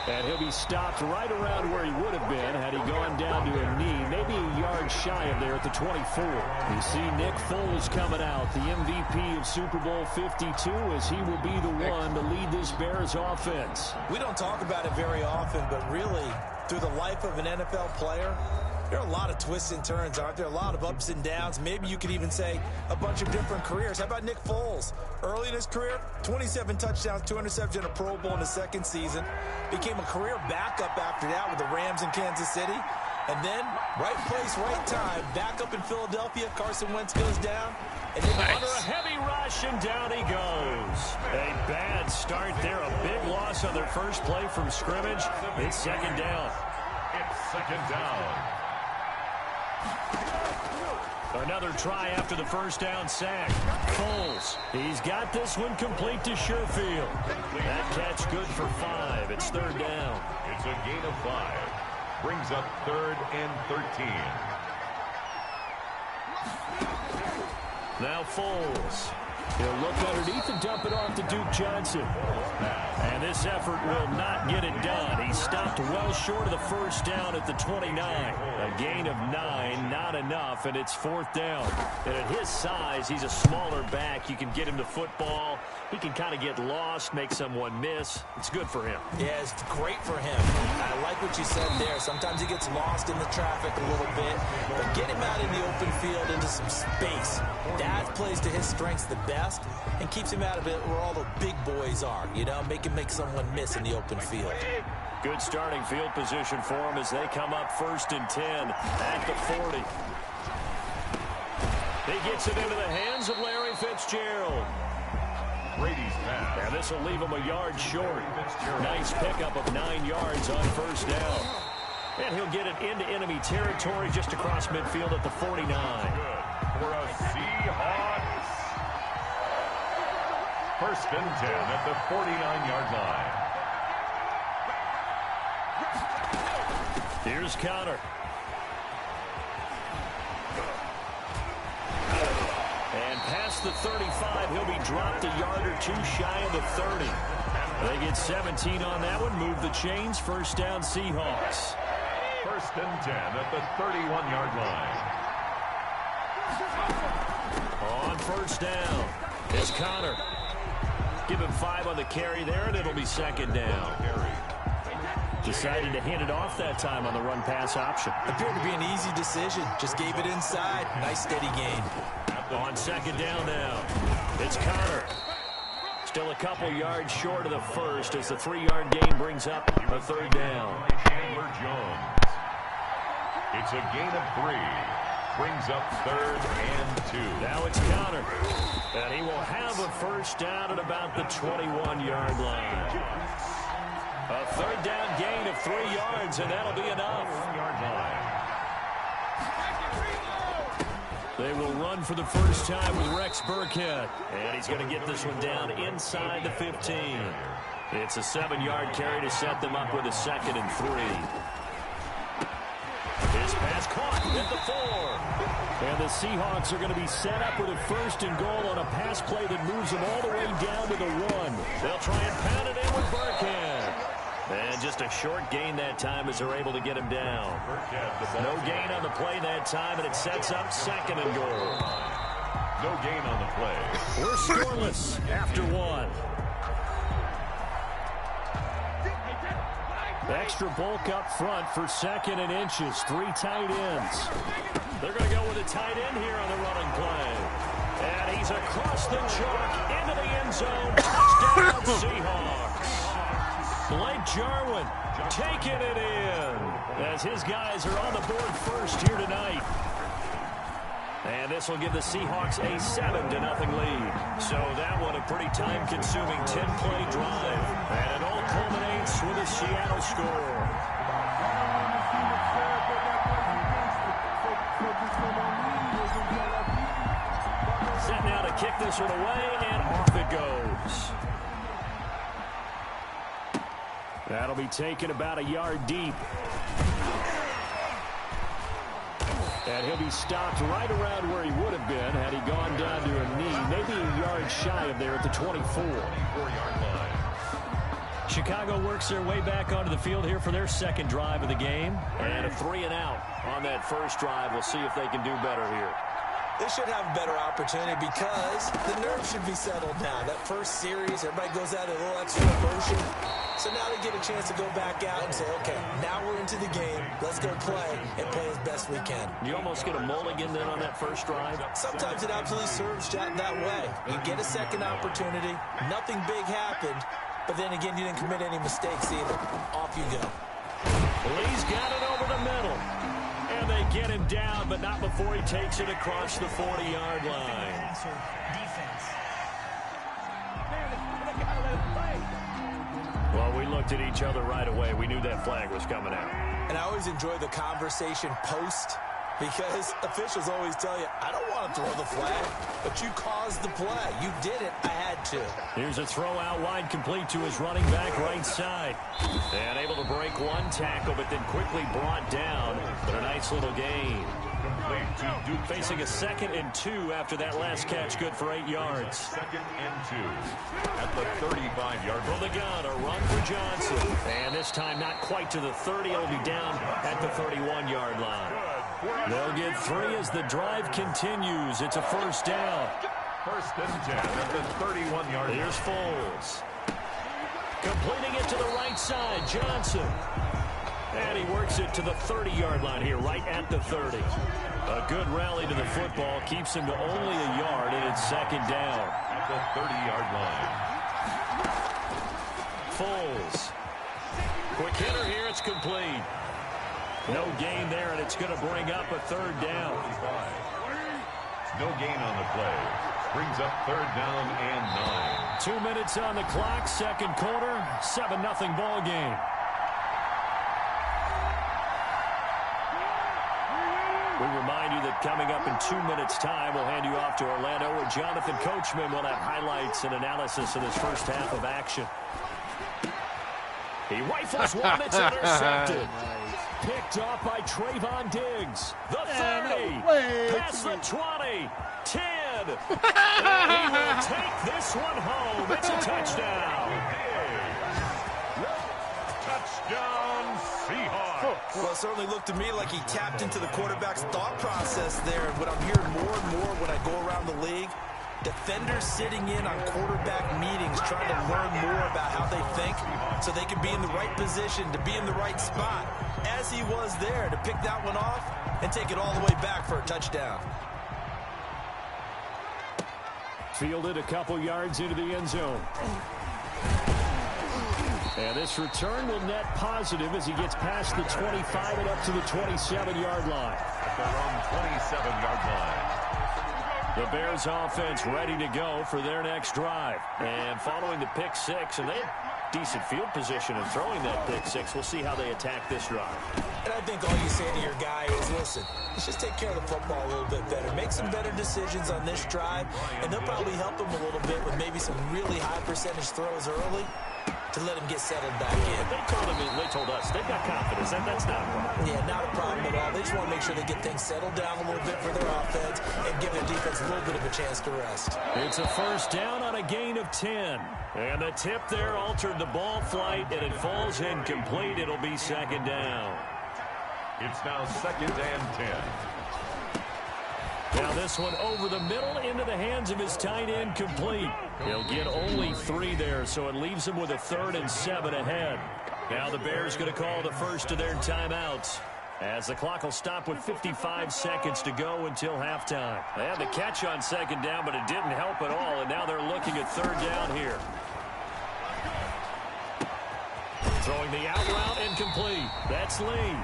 B: And he'll be stopped right around where he would have been had he gone down to a knee, maybe a yard shy of there at the 24. You see Nick Foles coming out, the MVP of Super Bowl 52, as he will be the one to lead this Bears offense.
C: We don't talk about it very often, but really, through the life of an NFL player, there are a lot of twists and turns, aren't there? A lot of ups and downs. Maybe you could even say a bunch of different careers. How about Nick Foles? Early in his career, 27 touchdowns, 2 interceptions, a Pro Bowl in his second season. Became a career backup after that with the Rams in Kansas City. And then, right place, right time, back up in Philadelphia. Carson Wentz goes down. And then
B: under a heavy rush, and down he goes. A bad start there. A big loss on their first play from scrimmage. It's second down.
D: It's second down.
B: Another try after the first down sack. Foles, he's got this one complete to Sherfield. That catch good for 5. It's third down.
D: It's a gain of 5. Brings up 3rd and 13.
B: Now Foles. He'll look underneath and dump it off to Duke Johnson. And this effort will not get it done. He stopped well short of the first down at the 29. A gain of 9, not enough, and it's 4th down. And at his size, he's a smaller back. You can get him the football. He can kind of get lost, make someone miss. It's good for him.
C: Yeah, it's great for him. I like what you said there. Sometimes he gets lost in the traffic a little bit, but get him out in the open field into some space. That plays to his strengths the best and keeps him out of it where all the big boys are, you know, make someone miss in the open field.
B: Good starting field position for him as they come up 1st and 10 at the 40. He gets it into the hands of Larry Fitzgerald.
D: Brady's pass.
B: And this will leave him a yard short. Nice pickup of 9 yards on first down. And he'll get it into enemy territory just across midfield at the 49.
D: Good for a Seahawks. 1st and 10 at the 49-yard line.
B: Here's Conner. And past the 35, he'll be dropped a yard or 2 shy of the 30. They get 17 on that one, move the chains, 1st down Seahawks.
D: 1st and 10 at the 31-yard line.
B: On 1st down, is Conner. Give him 5 on the carry there, and it'll be 2nd down. Decided to hand it off that time on the run-pass option.
C: Appeared to be an easy decision. Just gave it inside. Nice steady gain.
B: On 2nd down now, it's Conner. Still a couple yards short of the first as the 3-yard gain brings up a 3rd down.
D: Chandler Jones. It's a gain of 3. Brings up 3rd and 2.
B: Now it's Conner. And he will have a 1st down at about the 21-yard line. A 3rd down gain of 3 yards, and that'll be enough.
D: 1-yard line.
B: They will run for the first time with Rex Burkhead. And he's going to get this one down inside the 15. It's a 7-yard carry to set them up with a 2nd and 3. His pass caught at the 4. And the Seahawks are going to be set up with a 1st and goal on a pass play that moves them all the way down to the 1. They'll try and pound it in with Burkhead. And just a short gain that time as they're able to get him down. No gain on the play that time, and it sets up 2nd and goal.
D: No gain on the play.
B: We're scoreless after 1. Extra bulk up front for 2nd and inches. 3 tight ends. They're going to go with a tight end here on the running play. And he's across the chalk into the end zone. Touchdown Seahawks. Blake Jarwin taking it in as his guys are on the board first here tonight. And this will give the Seahawks a 7-0 lead. So that one a pretty time-consuming 10-play drive. And it all culminates with a Seattle score. Set now to kick this one away, and off it goes. That'll be taken about a yard deep. And he'll be stopped right around where he would have been had he gone down to a knee, maybe a yard shy of there at the 24-yard line. Chicago works their way back onto the field here for their 2nd drive of the game. And a 3-and-out on that first drive. We'll see if they can do better here.
C: They should have a better opportunity because the nerves should be settled now. That first series, everybody goes out a little extra emotion. So now they get a chance to go back out and say, okay, now we're into the game. Let's go play and play as best we can.
B: You almost get a mulligan then on that first drive?
C: Sometimes it absolutely serves that way. You get a 2nd opportunity. Nothing big happened. But then again, you didn't commit any mistakes either. Off you go.
B: Lee's got it over the middle. And they get him down, but not before he takes it across the 40-yard line. Well, we looked at each other right away. We knew that flag was coming out.
C: And I always enjoy the conversation post because officials always tell you, I don't want to throw the flag, but you caused the play. You did it. I had to.
B: Here's a throw out wide complete to his running back right side. And able to break one tackle, but then quickly brought down. But a nice little gain. Facing a 2nd and 2 after that last catch, good for 8 yards.
D: 2nd and 2 at the 35-yard
B: line. From the gun, a run for Johnson. And this time not quite to the 30. It'll be down at the 31-yard line. They'll get 3 as the drive continues. It's a 1st down.
D: 1st and 10 at the 31-yard line.
B: Here's Foles. Completing it to the right side, Johnson. And he works it to the 30-yard line here, right at the 30. A good rally to the football keeps him to only a yard, and it's 2nd down.
D: At the 30-yard line.
B: Foles. Quick hitter here, it's complete. No gain there, and it's going to bring up a 3rd down.
D: No gain on the play. Brings up 3rd down and 9.
B: 2 minutes on the clock, 2nd quarter, 7-0 ball game. We remind you that coming up in 2 minutes' time, we'll hand you off to Orlando, where Jonathan Coachman will have highlights and analysis of this first half of action. He rifles one, it's intercepted. Picked off by Trayvon Diggs. The 30, past the 20, 10. And he will take this one home. It's a touchdown.
D: Touchdown, Seahawks.
C: Well, it certainly looked to me like he tapped into the quarterback's thought process there. And what I'm hearing more and more when I go around the league, defenders sitting in on quarterback meetings trying to learn more about how they think so they can be in the right position, to be in the right spot, as he was there to pick that one off and take it all the way back for a touchdown.
B: Fielded a couple yards into the end zone. And this return will net positive as he gets past the 25 and up to the 27-yard line.
D: At their own 27-yard line.
B: The Bears offense ready to go for their next drive. And following the pick six, and they had decent field position in throwing that pick six. We'll see how they attack this drive.
C: And I think all you say to your guy is, listen, let's just take care of the football a little bit better. Make some better decisions on this drive, and they'll probably help him a little bit with maybe some really high percentage throws early to let him get settled back in.
B: They told us they've got confidence, and that's not a problem.
C: Yeah, not a problem at all. They just want to make sure they get things settled down a little bit for their offense and give their defense a little bit of a chance to rest.
B: It's a first down on a gain of 10. And the tip there altered the ball flight, and it falls incomplete. It'll be second down.
D: It's now 2nd and 10.
B: Now this one over the middle into the hands of his tight end, complete. He'll get only 3 there, so it leaves him with a 3rd and 7 ahead. Now the Bears going to call the first of their timeouts, as the clock will stop with 55 seconds to go until halftime. They had the catch on second down, but it didn't help at all, and now they're looking at 3rd down here. Throwing the out route, incomplete. That's Lee.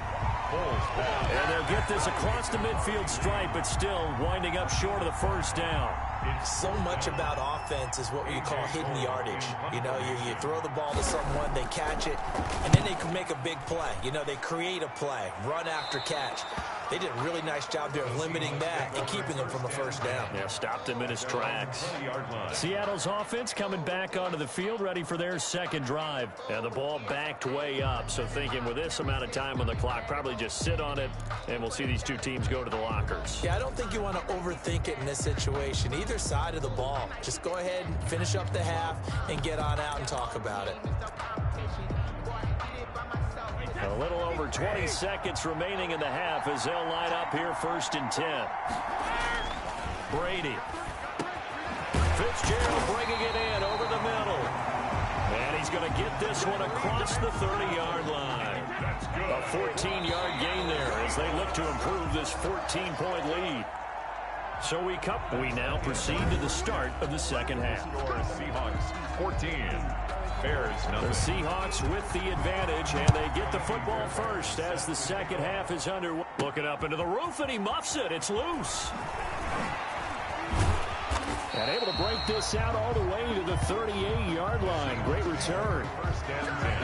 B: And they'll get this across the midfield stripe, but still winding up short of the first down.
C: So much about offense is what you call hidden yardage. You know, you throw the ball to someone, they catch it, and then they can make a big play. You know, they create a play, run after catch. They did a really nice job there of limiting that and keeping him from a first down.
B: Yeah, stopped him in his tracks. Seattle's offense coming back onto the field, ready for their second drive. And the ball backed way up, so thinking with this amount of time on the clock, probably just sit on it, and we'll see these two teams go to the lockers.
C: Yeah, I don't think you want to overthink it in this situation. Either side of the ball. Just go ahead and finish up the half and get on out and talk about it.
B: A little over 20 seconds remaining in the half as they'll line up here 1st and 10. Brady. Fitzgerald bringing it in over the middle. And he's going to get this one across the 30-yard line. A 14-yard gain there as they look to improve this 14-point lead. So we now proceed to the start of the second half.
D: Seahawks 14. Bears nothing.
B: The Seahawks with the advantage, and they get the football first as the second half is underway. Looking up into the roof, and he muffs it. It's loose. And able to break this out all the way to the 38-yard line. Great return.
D: 1st and 10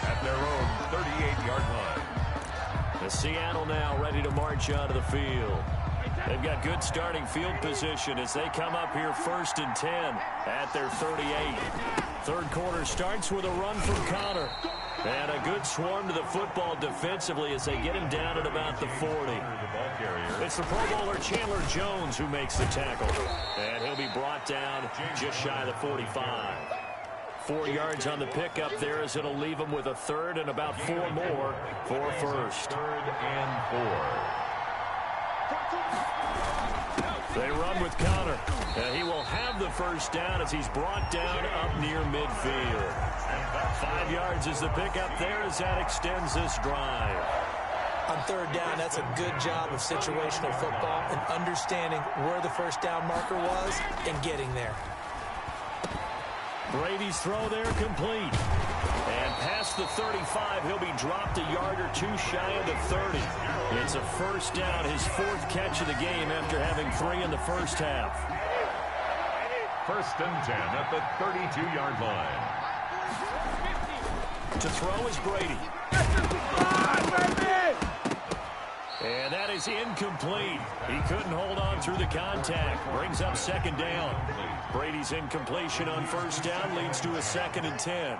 D: at their own 38-yard line.
B: The Seattle now ready to march onto the field. They've got good starting field position as they come up here 1st and 10 at their 38. Third quarter starts with a run from Connor. And a good swarm to the football defensively as they get him down at about the 40. It's the Pro Bowler Chandler Jones who makes the tackle. And he'll be brought down just shy of the 45. 4 yards on the pickup there as it'll leave him with a 3rd and about 4 more for a first.
D: 3rd and 4.
B: They run with Connor, and he will have the first down as he's brought down up near midfield. 5 yards is the pickup there as that extends this drive.
C: On 3rd down, that's a good job of situational football and understanding where the first down marker was and getting there.
B: Brady's throw there complete. And past the 35, he'll be dropped a yard or 2 shy of the 30. It's a first down, his 4th catch of the game after having 3 in the first half.
D: 1st and 10 at the 32-yard line.
B: To throw is Brady. And that is incomplete. He couldn't hold on through the contact. Brings up 2nd down. Brady's incompletion on 1st down leads to a 2nd and 10.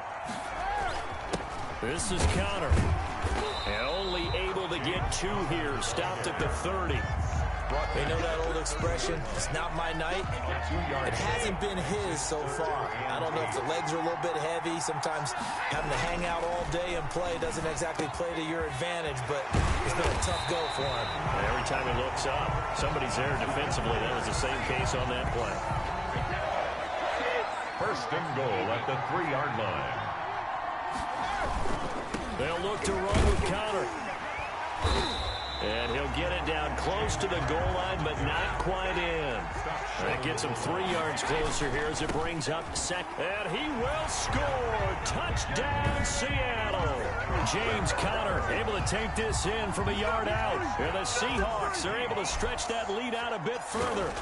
B: This is Connor. And only able to get 2 here. Stopped at the 30.
C: They know that old expression, it's not my night. It hasn't been his so far. I don't know if the legs are a little bit heavy. Sometimes having to hang out all day and play doesn't exactly play to your advantage, but it's been a tough go for him.
B: And every time he looks up, somebody's there defensively. That was the same case on that play.
D: 1st and goal at the 3-yard line.
B: They'll look to run with Connor. And he'll get it down close to the goal line, but not quite in. That gets him 3 yards closer here as it brings up 2nd. And he will score. Touchdown, Seattle. James Conner able to take this in from a yard out. And the Seahawks are able to stretch that lead out a bit further.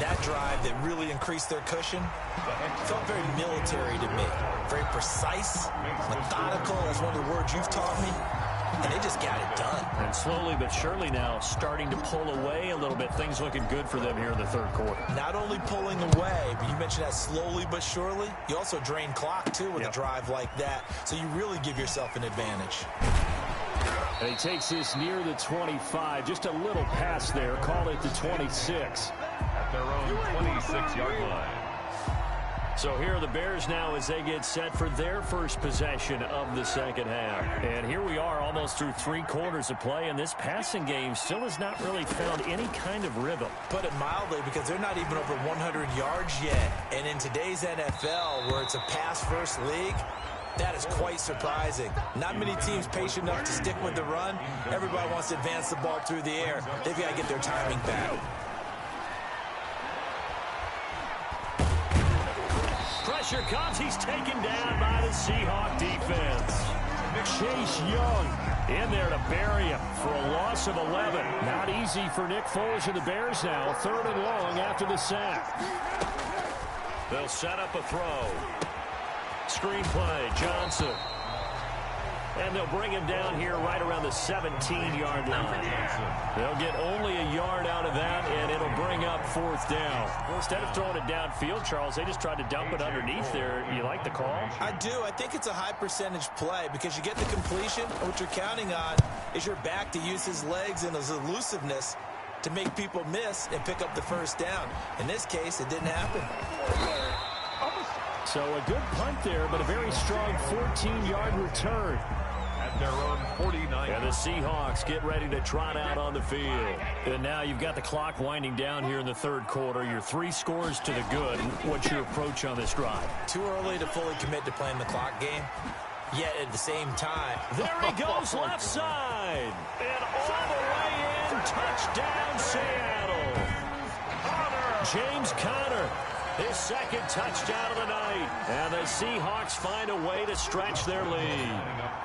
C: That drive that really increased their cushion felt very military to me. Very precise, methodical. That's one of the words you've taught me. And they just got it done.
B: And slowly but surely now starting to pull away a little bit. Things looking good for them here in the third quarter.
C: Not only pulling away, but you mentioned that slowly but surely. You also drain clock, too, with a drive like that. So you really give yourself an advantage.
B: And he takes this near the 25. Just a little pass there. Call it the 26.
D: At their own 26-yard line.
B: So here are the Bears now as they get set for their first possession of the second half. And here we are almost through 3 quarters of play, and this passing game still has not really found any kind of rhythm.
C: Put it mildly, because they're not even over 100 yards yet. And in today's NFL, where it's a pass-first league, that is quite surprising. Not many teams patient enough to stick with the run. Everybody wants to advance the ball through the air. They've got to get their timing back.
B: Pressure comes. He's taken down by the Seahawk defense. Chase Young in there to bury him for a loss of 11. Not easy for Nick Foles and the Bears now. 3rd and long after the sack. They'll set up a throw. Screen play, Johnson. And they'll bring him down here right around the 17-yard line. They'll get only a yard out of that, and it'll bring up 4th down. Well, instead of throwing it downfield, Charles, they just tried to dump it underneath there. You like the call?
C: I do. I think it's a high-percentage play because you get the completion, and what you're counting on is your back to use his legs and his elusiveness to make people miss and pick up the first down. In this case, it didn't happen.
B: So a good punt there, but a very strong 14-yard return.
D: At their own 49.
B: And the Seahawks get ready to trot out on the field. And now you've got the clock winding down here in the third quarter. Your 3 scores to the good. What's your approach on this drive?
C: Too early to fully commit to playing the clock game. Yet at the same time,
B: there he goes left side. And all the way in. Touchdown, Seattle. James Conner. His 2nd touchdown of the night. And the Seahawks find a way to stretch their lead.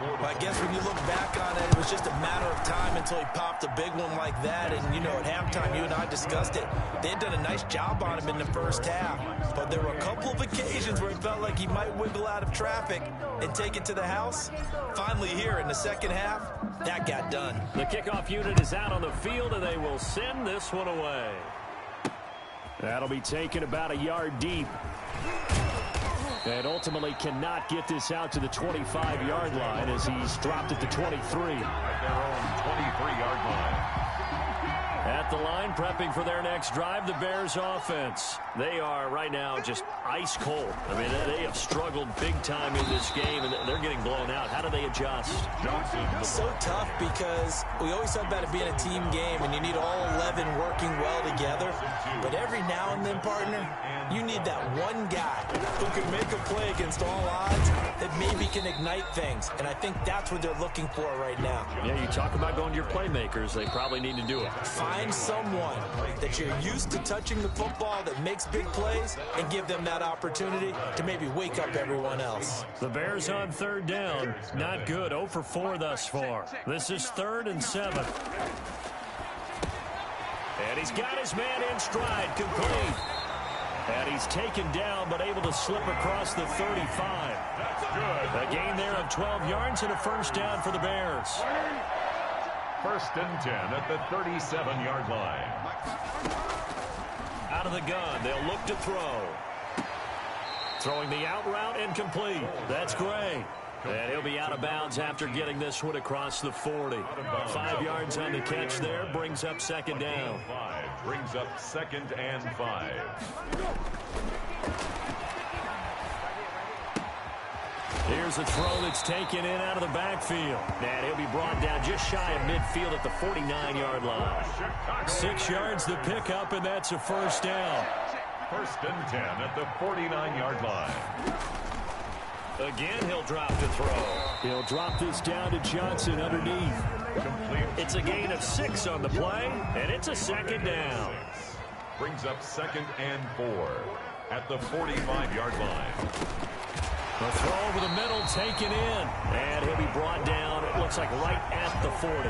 C: Well, I guess when you look back on it, it was just a matter of time until he popped a big one like that. And, you know, at halftime, you and I discussed it. They had done a nice job on him in the first half. But there were a couple of occasions where it felt like he might wiggle out of traffic and take it to the house. Finally here in the second half, that got done.
B: The kickoff unit is out on the field, and they will send this one away. That'll be taken about a yard deep. And ultimately cannot get this out to the 25-yard line as he's dropped at the 23.
D: At their own 23-yard line.
B: At the line, prepping for their next drive, the Bears offense. They are right now just ice cold. I mean, they have struggled big time in this game, and they're getting blown out. How do they adjust?
C: So tough because we always talk about it being a team game, and you need all 11 working well together. But every now and then, partner, you need that one guy who can make a play against all odds that maybe can ignite things. And I think that's what they're looking for right now.
B: Yeah, you talk about going to your playmakers. They probably need to do it.
C: Find someone that you're used to touching the football that makes big plays and give them that opportunity to maybe wake up everyone else.
B: The Bears on 3rd down. Not good. 0 for 4 thus far. This is 3rd and 7. And he's got his man in stride, complete. And he's taken down, but able to slip across the 35.
D: That's good.
B: A gain there of 12 yards and a first down for the Bears.
D: 1st and 10 at the 37-yard line.
B: Out of the gun, they'll look to throw. Throwing the out route and complete. That's Gray. And he'll be out of bounds after getting this one across the 40. 5 yards on the catch there, brings up 2nd down.
D: 5 brings up 2nd and 5.
B: Here's a throw that's taken in out of the backfield. And he'll be brought down just shy of midfield at the 49-yard line. 6 yards to pick up, and that's a first down.
D: 1st and 10 at the 49-yard line.
B: Again, he'll drop to throw. He'll drop this down to Johnson underneath.
D: Complete.
B: It's a gain of 6 on the play, and it's a 2nd down.
D: Brings up 2nd and 4 at the 45-yard line.
B: The throw over the middle taken in, and he'll be brought down, it looks like right at the 40.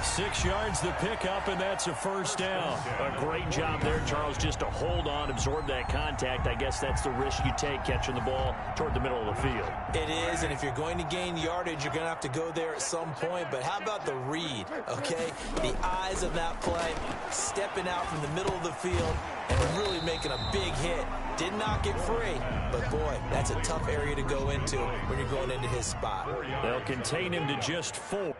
B: 6 yards to pick up, and that's a first down.
G: A great job there, Charles, just to hold on, absorb that contact. I guess that's the risk you take catching the ball toward the middle of the field.
C: It is, and if you're going to gain yardage, you're going to have to go there at some point. But how about the read, okay? The eyes of that play, stepping out from the middle of the field and really making a big hit. Did not get free, but boy, that's a tough area to go into when you're going into his spot.
B: They'll contain him to just 4.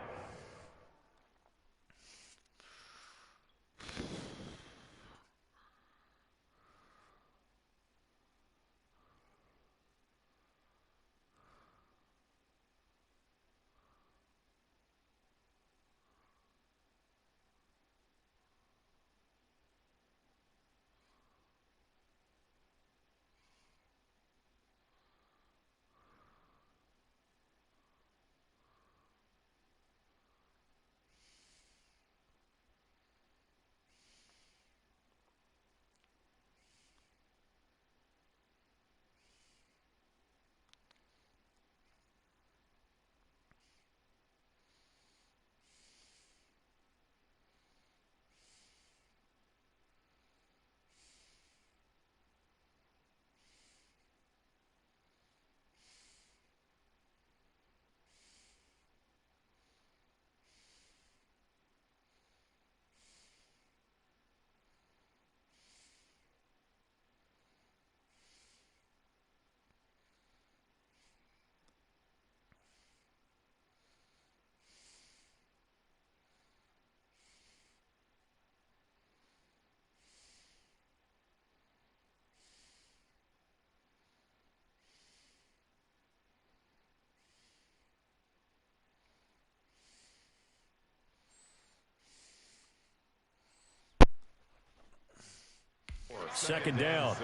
B: Second down.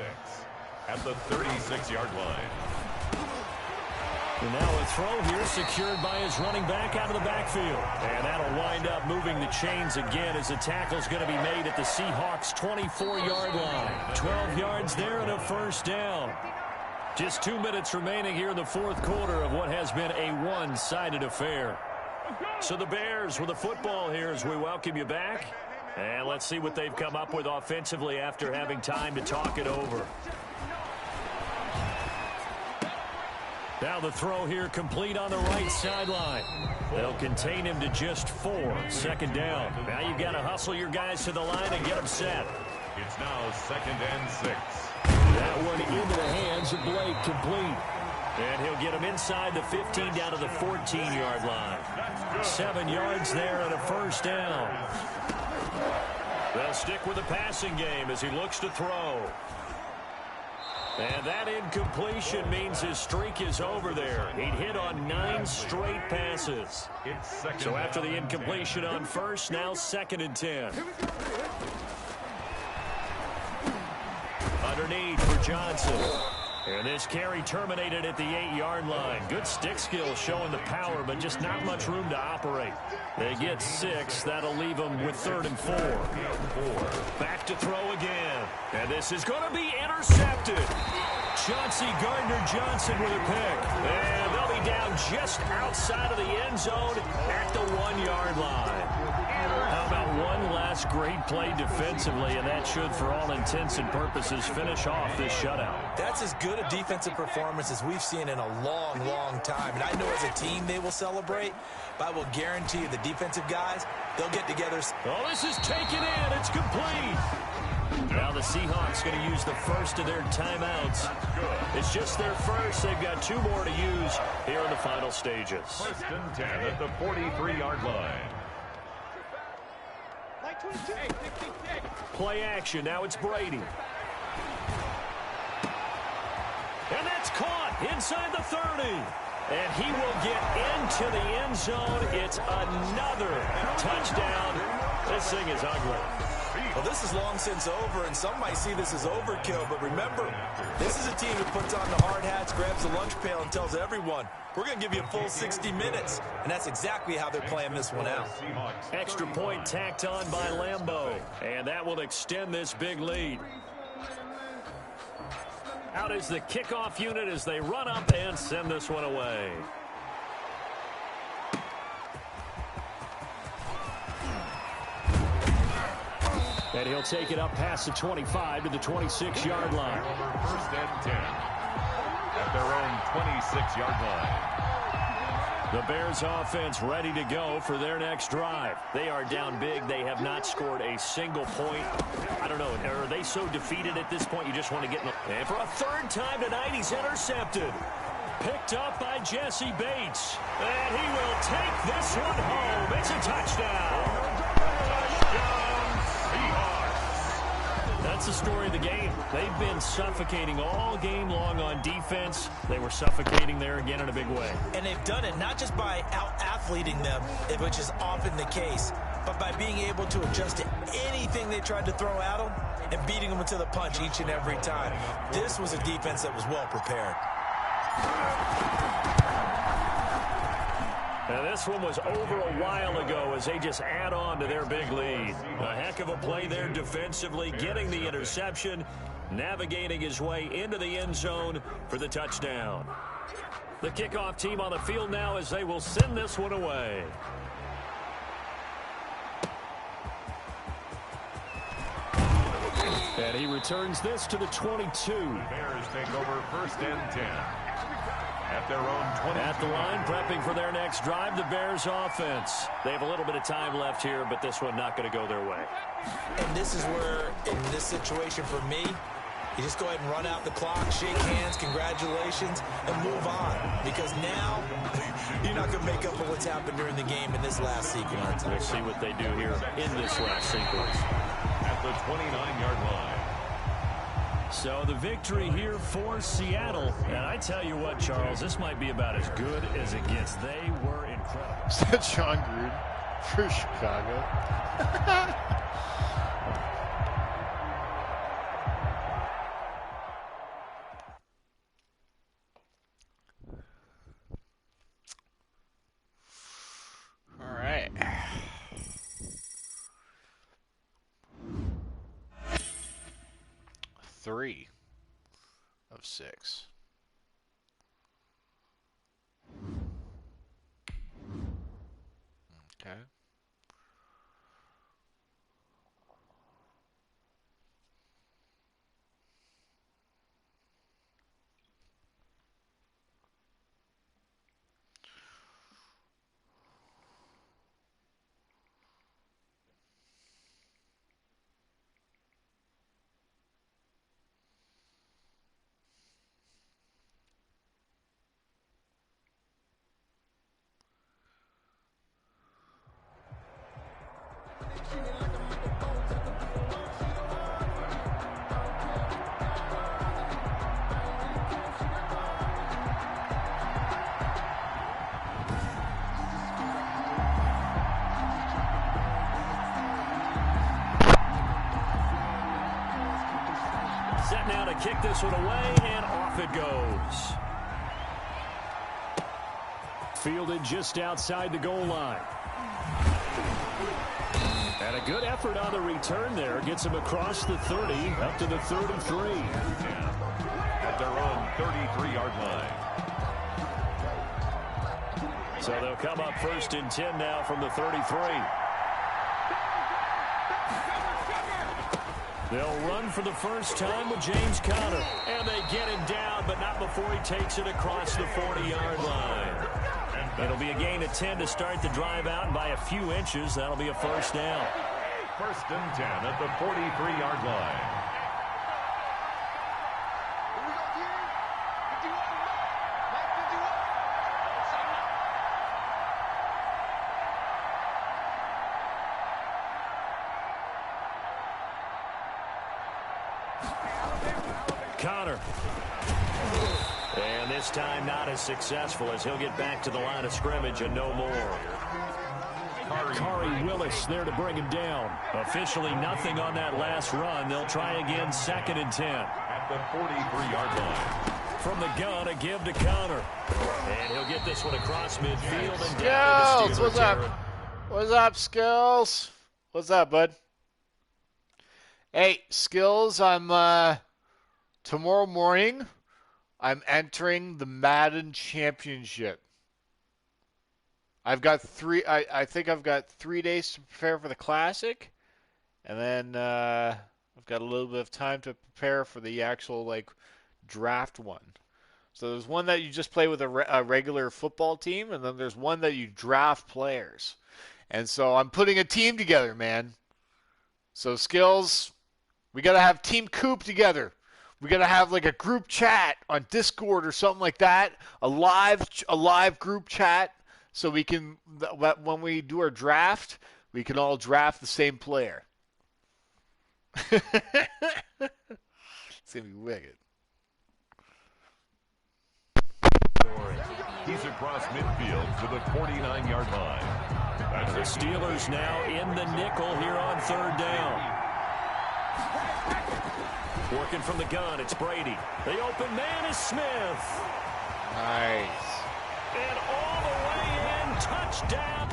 D: At the 36-yard line.
B: And now a throw here secured by his running back out of the backfield. And that'll wind up moving the chains again as the tackle's going to be made at the Seahawks' 24-yard line. 12 yards there and a first down. Just 2 minutes remaining here in the fourth quarter of what has been a one-sided affair. So the Bears with the football here as we welcome you back. And let's see what they've come up with offensively after having time to talk it over. Now the throw here complete on the right sideline. They'll contain him to just 4. Second down. Now you've got to hustle your guys to the line and get them set.
D: It's now 2nd and 6.
B: That one into the hands of Blake, complete. And he'll get him inside the 15 down to the 14-yard line. 7 yards there and a first down. They'll stick with the passing game as he looks to throw. And that incompletion means his streak is over there. He'd hit on 9 straight passes. So after the incompletion on first, now 2nd and 10. Underneath for Johnson. And this carry terminated at the 8-yard line. Good stick skill showing the power, but just not much room to operate. They get 6. That'll leave them with 3rd and 4. Back to throw again. And this is going to be intercepted. Chauncey Gardner-Johnson with a pick. And they'll be down just outside of the end zone at the 1-yard line. How about one last great play defensively, and that should, for all intents and purposes, finish off this shutout.
C: That's as good a defensive performance as we've seen in a long, long time. And I know as a team they will celebrate, but I will guarantee you the defensive guys, they'll get together.
B: Oh, this is taken in. It's complete. Now the Seahawks going to use the first of their timeouts. It's just their first. They've got 2 more to use here in the final stages.
D: 1st and 10 at the 43-yard line.
B: Play action. Now it's Brady. And that's caught inside the 30. And he will get into the end zone. It's another touchdown. This thing is ugly.
C: Well, this is long since over, and some might see this as overkill. But remember, this is a team that puts on the hard hats, grabs the lunch pail, and tells everyone, we're going to give you a full 60 minutes. And that's exactly how they're playing this one out.
B: Extra point tacked on by Lambeau. And that will extend this big lead. Out is the kickoff unit as they run up and send this one away. And he'll take it up past the 25 to the 26-yard line.
D: First and 10 at their own 26-yard line.
B: The Bears offense ready to go for their next drive. They are down big. They have not scored a single point. I don't know, are they so defeated at this point you just want to get in the... And for a third time tonight, he's intercepted. Picked up by Jesse Bates. And he will take this one home. It's a touchdown. That's the story of the game. They've been suffocating all game long on defense. They were suffocating there again in a big way.
C: And they've done it not just by out-athleting them, which is often the case, but by being able to adjust to anything they tried to throw at them and beating them to the punch each and every time. This was a defense that was well prepared.
B: Now this one was over a while ago as they just add on to their big lead. A heck of a play there defensively, getting the interception, navigating his way into the end zone for the touchdown. The kickoff team on the field now as they will send this one away. And he returns this to the 22.
D: Bears take over first and 10. At their own 20.
B: At the line, prepping for their next drive, the Bears offense. They have a little bit of time left here, but this one not going to go their way.
C: And this is where, in this situation for me, you just go ahead and run out the clock, shake hands, congratulations, and move on. Because now, you're not going to make up for what's happened during the game in this last sequence.
B: We'll see what they do here in this last sequence.
D: At the 29-yard line.
B: So the victory here for Seattle. And I tell you what, Charles, this might be about as good as it gets. They were incredible.
A: Is that John Gruden for Chicago? All right. Three of 6. Okay.
B: Set now to kick this one away, and off it goes. Fielded just outside the goal line. And a good effort on the return there. Gets him across the 30, up to the 33.
D: At their own 33-yard line.
B: So they'll come up first and 10 now from the 33. They'll run for the first time with James Conner. And they get him down, but not before he takes it across the 40-yard line. It'll be a gain of 10 to start the drive out, and by a few inches, that'll be a first down.
D: First and 10 at the 43-yard line.
B: Conner. And this time not as successful as he'll get back to the line of scrimmage and no more. Khari Willis there to bring him down. Officially nothing on that last run. They'll try again, second and 10.
D: At the 43-yard line.
B: From the gun, a give to Conner. And he'll get this one across midfield and
A: Skills,
B: down to the
A: what's up? What's up, Skills? What's up, bud? Hey, Skills, I'm, tomorrow morning, I'm entering the Madden Championship. I've got I think I've got 3 days to prepare for the Classic, And then I've got a little bit of time to prepare for the actual like draft one. So there's one that you just play with a regular football team, and then there's one that you draft players. And so I'm putting a team together, man. So Skills, we got to have Team Coop together. We got to have like a group chat on Discord or something like that, a live group chat, so we can, when we do our draft, we can all draft the same player. It's going to be wicked.
D: He's across midfield to the 49-yard line.
B: The Steelers now in the nickel here on third down. Working from the gun, it's Brady. The open man is Smith.
A: Nice.
B: And all the way in, touchdown.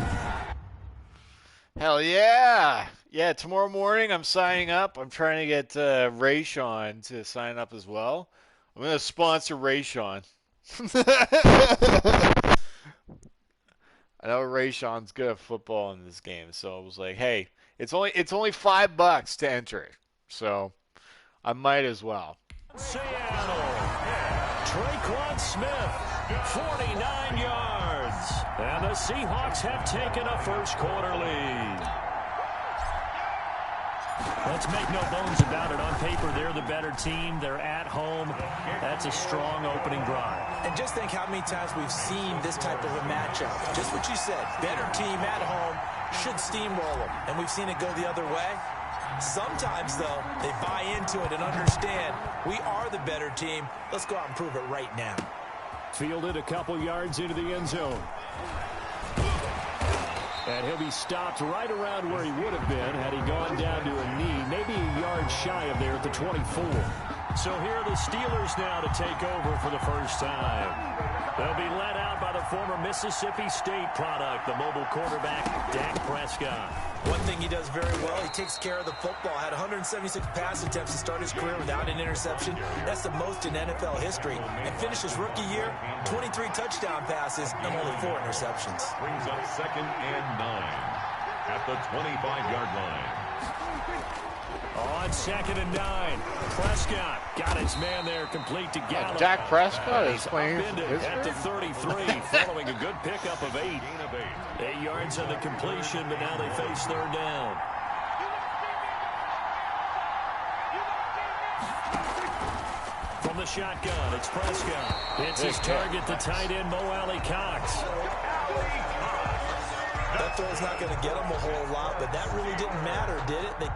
A: Hell yeah. Yeah, tomorrow morning I'm signing up. I'm trying to get Rayshawn to sign up as well. I'm going to sponsor Rayshawn. I know Rayshawn's good at football in this game, so I was like, hey, it's only $5 to enter it. So I might as well.
B: Seattle. Traquan Smith, 49 yards. And the Seahawks have taken a first quarter lead. Let's make no bones about it. On paper, they're the better team. They're at home. That's a strong opening drive.
C: And just think how many times we've seen this type of a matchup. Just what you said, better team at home should steamroll them. And we've seen it go the other way. Sometimes, though, they buy into it and understand we are the better team. Let's go out and prove it right now.
B: Fielded a couple yards into the end zone. And he'll be stopped right around where he would have been had he gone down to a knee, maybe a yard shy of there at the 24. So here are the Steelers now to take over for the first time. They'll be led out by the former Mississippi State product, the mobile quarterback, Dak Prescott.
C: One thing he does very well, he takes care of the football. Had 176 pass attempts to start his career without an interception. That's the most in NFL history. And finished his rookie year, 23 touchdown passes and only 4 interceptions.
D: Brings up 2nd and 9 at the 25-yard line.
B: On 2nd and 9, Prescott got his man there complete to Gallup.
A: Dak Prescott is playing for
B: at the 33, following a good pickup of 8. 8 yards on the completion, but now they face third down. From the shotgun, it's Prescott. It's his target, the tight end, Mo Alley Cox.
C: That throw's not going to get him a whole lot, but that really didn't matter, did it?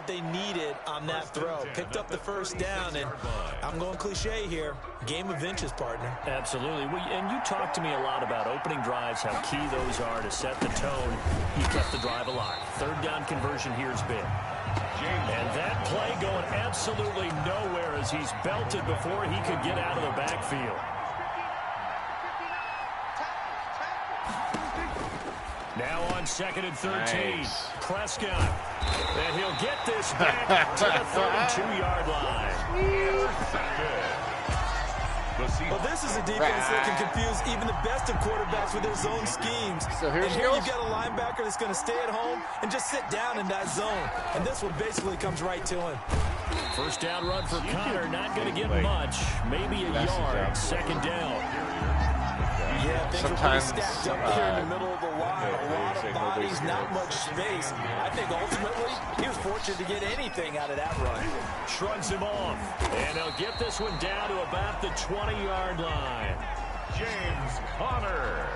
C: They needed on that throw. Picked up the first down, and I'm going cliche here. Game of inches, partner.
B: Absolutely. And you talked to me a lot about opening drives, how key those are to set the tone. He kept the drive alive. Third down conversion here is big. And that play going absolutely nowhere as he's belted before he could get out of the backfield. Now on 2nd and 13, nice. Prescott. And he'll get this back to the 32-yard line.
C: Well, this is a defense that can confuse even the best of quarterbacks with their zone schemes.
A: So here
C: you've got a linebacker that's going to stay at home and just sit down in that zone. And this one basically comes right to him.
B: First down run for Connor, not going to get much. Maybe a yard, 2nd down.
C: Yeah, things are pretty stacked up here in the middle of the line. A lot of bodies, not much space. I think ultimately he was fortunate to get anything out of that run.
B: Shrugs him off. And he'll get this one down to about the 20-yard line.
D: James Conner.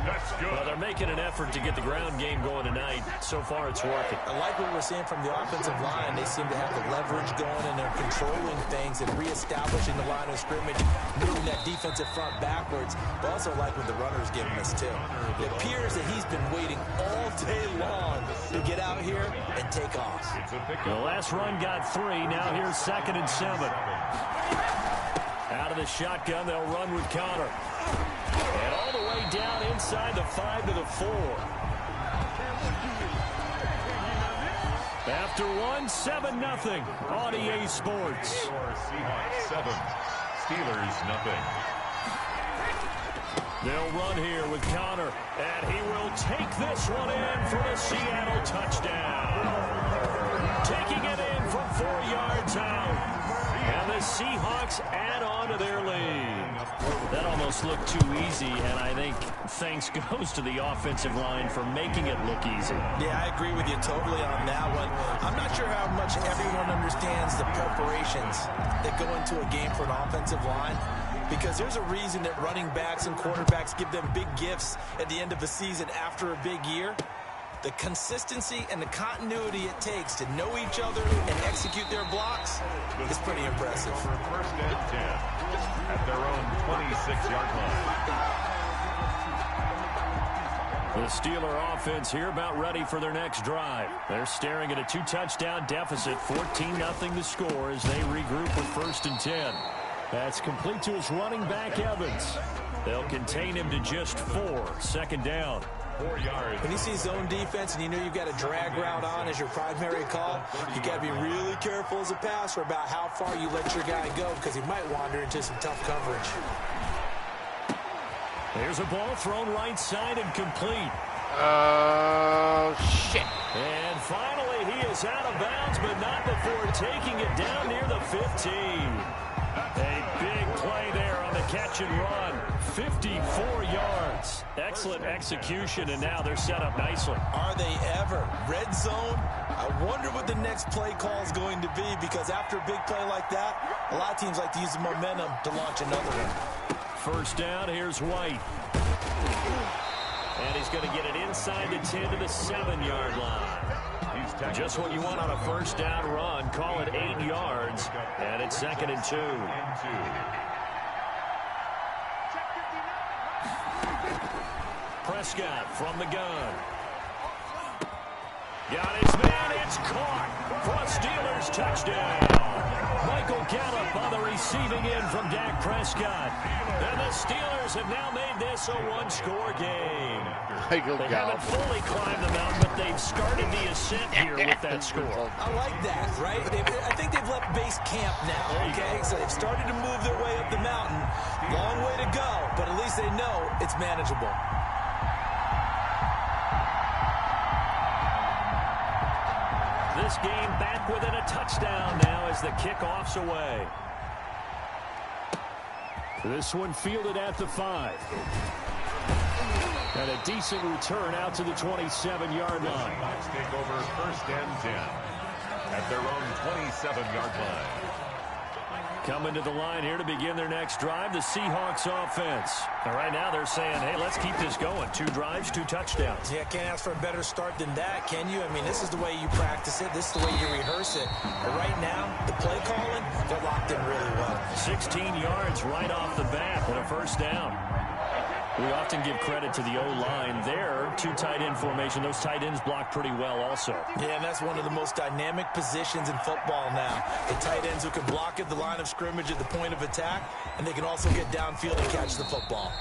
D: That's good.
B: Well, they're making an effort to get the ground game going tonight. So far, it's working.
C: I like what we're seeing from the offensive line. They seem to have the leverage going, and they're controlling things and reestablishing the line of scrimmage, moving that defensive front backwards. But also like what the runner's giving us, too. It appears that he's been waiting all day long to get out here and take off.
B: The last run got 3. Now here's 2nd and 7. Out of the shotgun, they'll run with Conner. And all the way down inside the 5 to the 4. After 1, 7-0 on EA Sports.
D: Seahawks 7, Steelers 0.
B: They'll run here with Conner, and he will take this one in for the Seattle touchdown. Taking it in from 4 yards out. And the Seahawks add on to their lead. That almost looked too easy, and I think thanks goes to the offensive line for making it look easy.
C: Yeah, I agree with you totally on that one. I'm not sure how much everyone understands the preparations that go into a game for an offensive line, because there's a reason that running backs and quarterbacks give them big gifts at the end of a season after a big year. The consistency and the continuity it takes to know each other and execute their blocks is pretty impressive.
D: For 1st and 10 at their own 26-yard line.
B: The Steeler offense here about ready for their next drive. They're staring at a 2-touchdown deficit, 14-0 to score as they regroup with 1st and 10. That's complete to his running back, Evans. They'll contain him to just 4, 2nd down.
D: 4 yards.
C: When you see zone defense and you know you've got a drag route on as your primary call, you got to be really careful as a passer about how far you let your guy go, because he might wander into some tough coverage.
B: There's a ball thrown right side and complete.
A: Oh, shit.
B: And finally, he is out of bounds, but not before taking it down near the 15. A big play there on the catch and run. 54 yards. Excellent execution, and now they're set up nicely.
C: Are they ever? Red zone? I wonder what the next play call is going to be, because after a big play like that, a lot of teams like to use the momentum to launch another one.
B: 1st down, here's White. And he's going to get it inside the 10 to the 7-yard line. Just what you want on a 1st down run. Call it 8 yards. And it's 2nd and 2. Prescott from the gun. Got his man. It's caught for a Steelers touchdown. Michael Gallup on the receiving end from Dak Prescott. And the Steelers have now made this a 1-score game. They haven't fully climbed the mountain, but they've started the ascent here with that score.
C: I like that, right? I think they've left base camp now, okay? So they've started to move their way up the mountain. Long way to go, but at least they know it's manageable.
B: This game back within a touchdown now as the kickoff's away. This one fielded at the 5. And a decent return out to the 27-yard line.
D: Let's take over 1st and 10 at their own 27-yard line.
B: Coming to the line here to begin their next drive, the Seahawks offense. And right now they're saying, hey, let's keep this going. 2 drives, 2 touchdowns.
C: Yeah, can't ask for a better start than that, can you? I mean, this is the way you practice it. This is the way you rehearse it. But right now, the play calling, they're locked in really well.
B: 16 yards right off the bat and a 1st down. We often give credit to the O-line there. 2 tight end formation. Those tight ends block pretty well also.
C: Yeah, and that's one of the most dynamic positions in football now. The tight ends who can block at the line of scrimmage at the point of attack, and they can also get downfield and catch the football.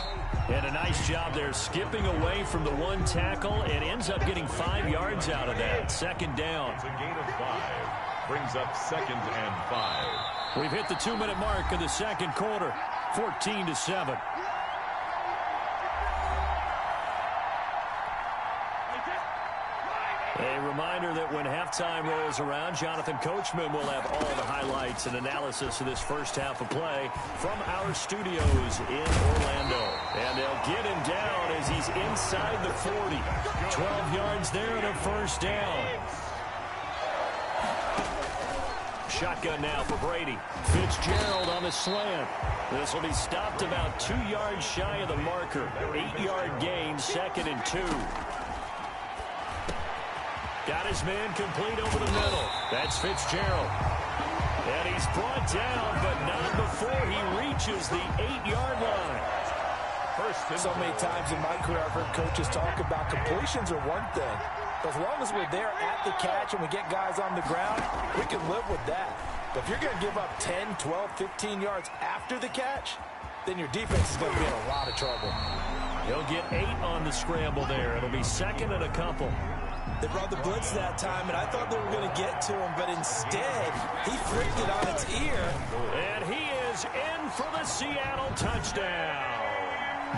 B: And a nice job there skipping away from the 1 tackle and ends up getting 5 yards out of that. 2nd down.
D: It's a gain of 5. Brings up 2nd and 5.
B: We've hit the 2-minute mark of the 2nd quarter. 14-7. A reminder that when halftime rolls around, Jonathan Coachman will have all the highlights and analysis of this first half of play from our studios in Orlando. And they'll get him down as he's inside the 40. 12 yards there and a 1st down. Shotgun now for Brady. Fitzgerald on the slant. This will be stopped about 2 yards shy of the marker. 8-yard gain, 2nd and 2. Got his man complete over the middle. That's Fitzgerald. And he's brought down, but not before he reaches the 8-yard line.
C: So many times in my career, I've heard coaches talk about completions are one thing. But as long as we're there at the catch and we get guys on the ground, we can live with that. But if you're going to give up 10, 12, 15 yards after the catch, then your defense is going to be in a lot of trouble.
B: He'll get 8 on the scramble there. It'll be 2nd and a couple.
C: They brought the blitz that time, and I thought they were going to get to him, but instead, he flicked it on its ear.
B: And he is in for the Seattle touchdown.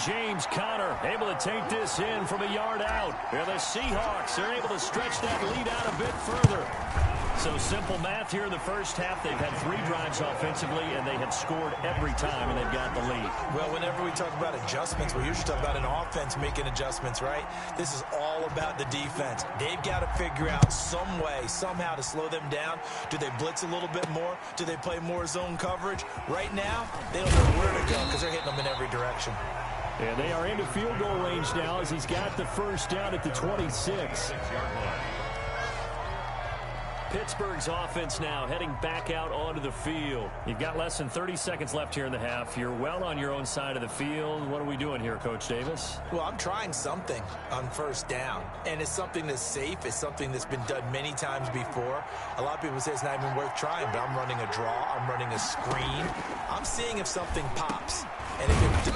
B: James Conner able to take this in from a yard out. And the Seahawks are able to stretch that lead out a bit further. So simple math here in the first half. They've had 3 drives offensively, and they have scored every time, and they've got the lead.
C: Well, whenever we talk about adjustments, we usually talk about an offense making adjustments, right? This is all about the defense. They've got to figure out some way, somehow to slow them down. Do they blitz a little bit more? Do they play more zone coverage? Right now, they don't know where to go because they're hitting them in every direction.
B: And they are into field goal range now as he's got the first down at the 26. Pittsburgh's offense now heading back out onto the field. You've got less than 30 seconds left here in the half. You're well on your own side of the field. What are we doing here, Coach Davis?
C: Well, I'm trying something on first down, and it's something that's safe. It's something that's been done many times before. A lot of people say it's not even worth trying, but I'm running a draw. I'm running a screen. I'm seeing if something pops. And if it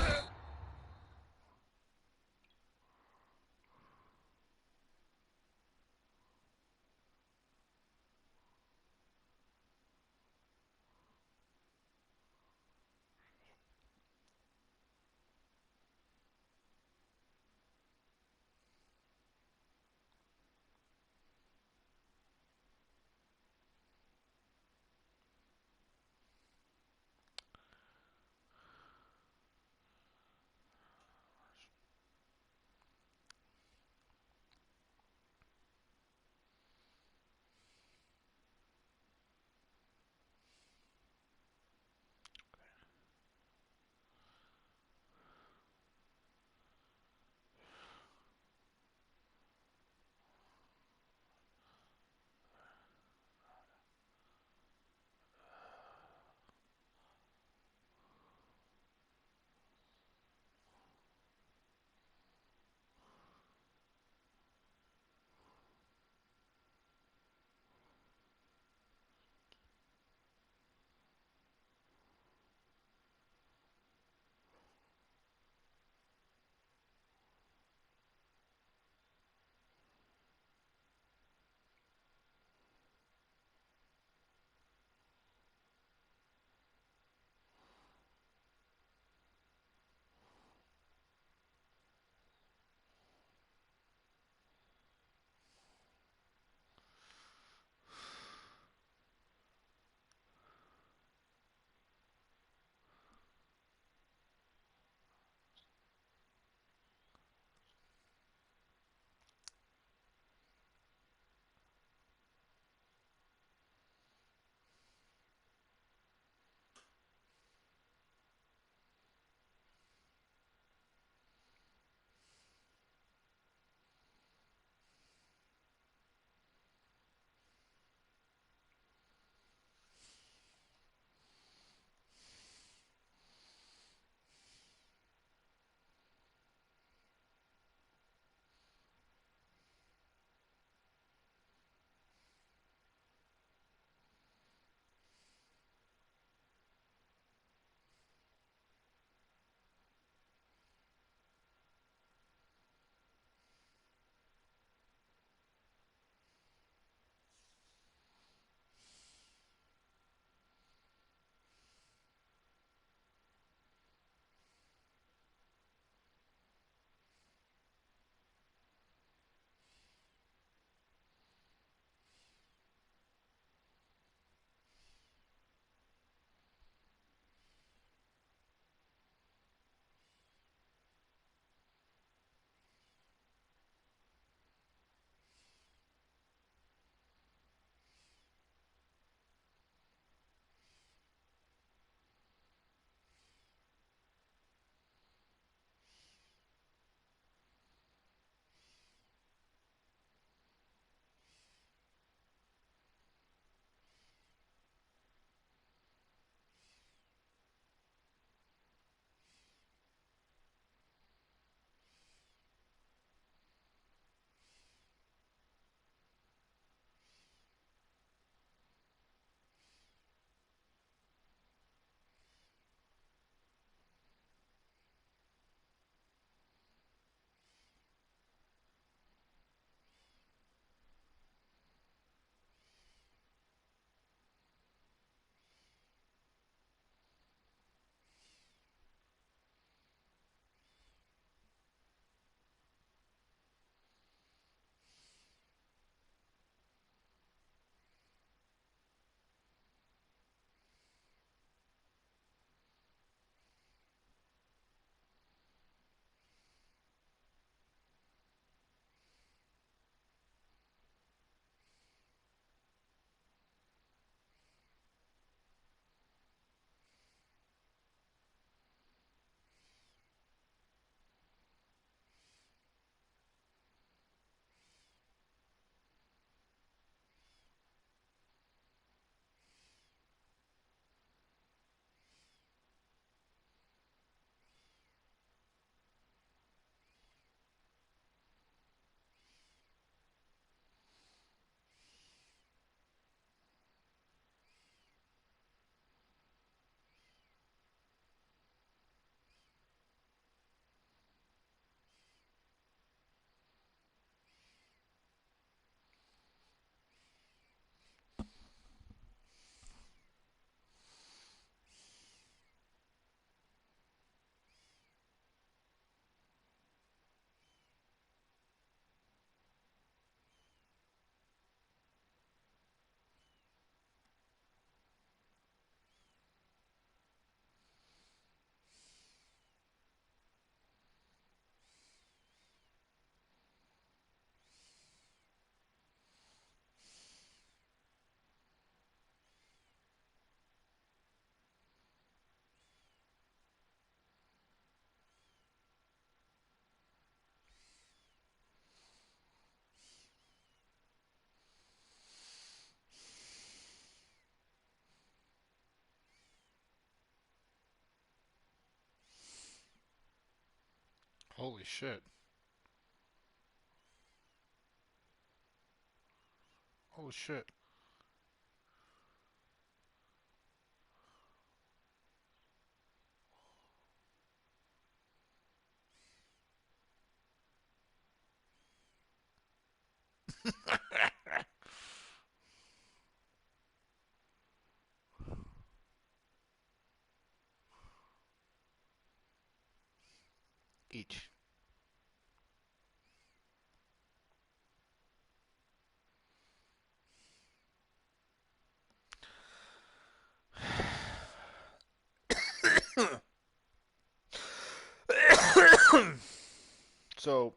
A: Holy shit. Holy shit. Each. So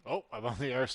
A: oh, I'm on the air still.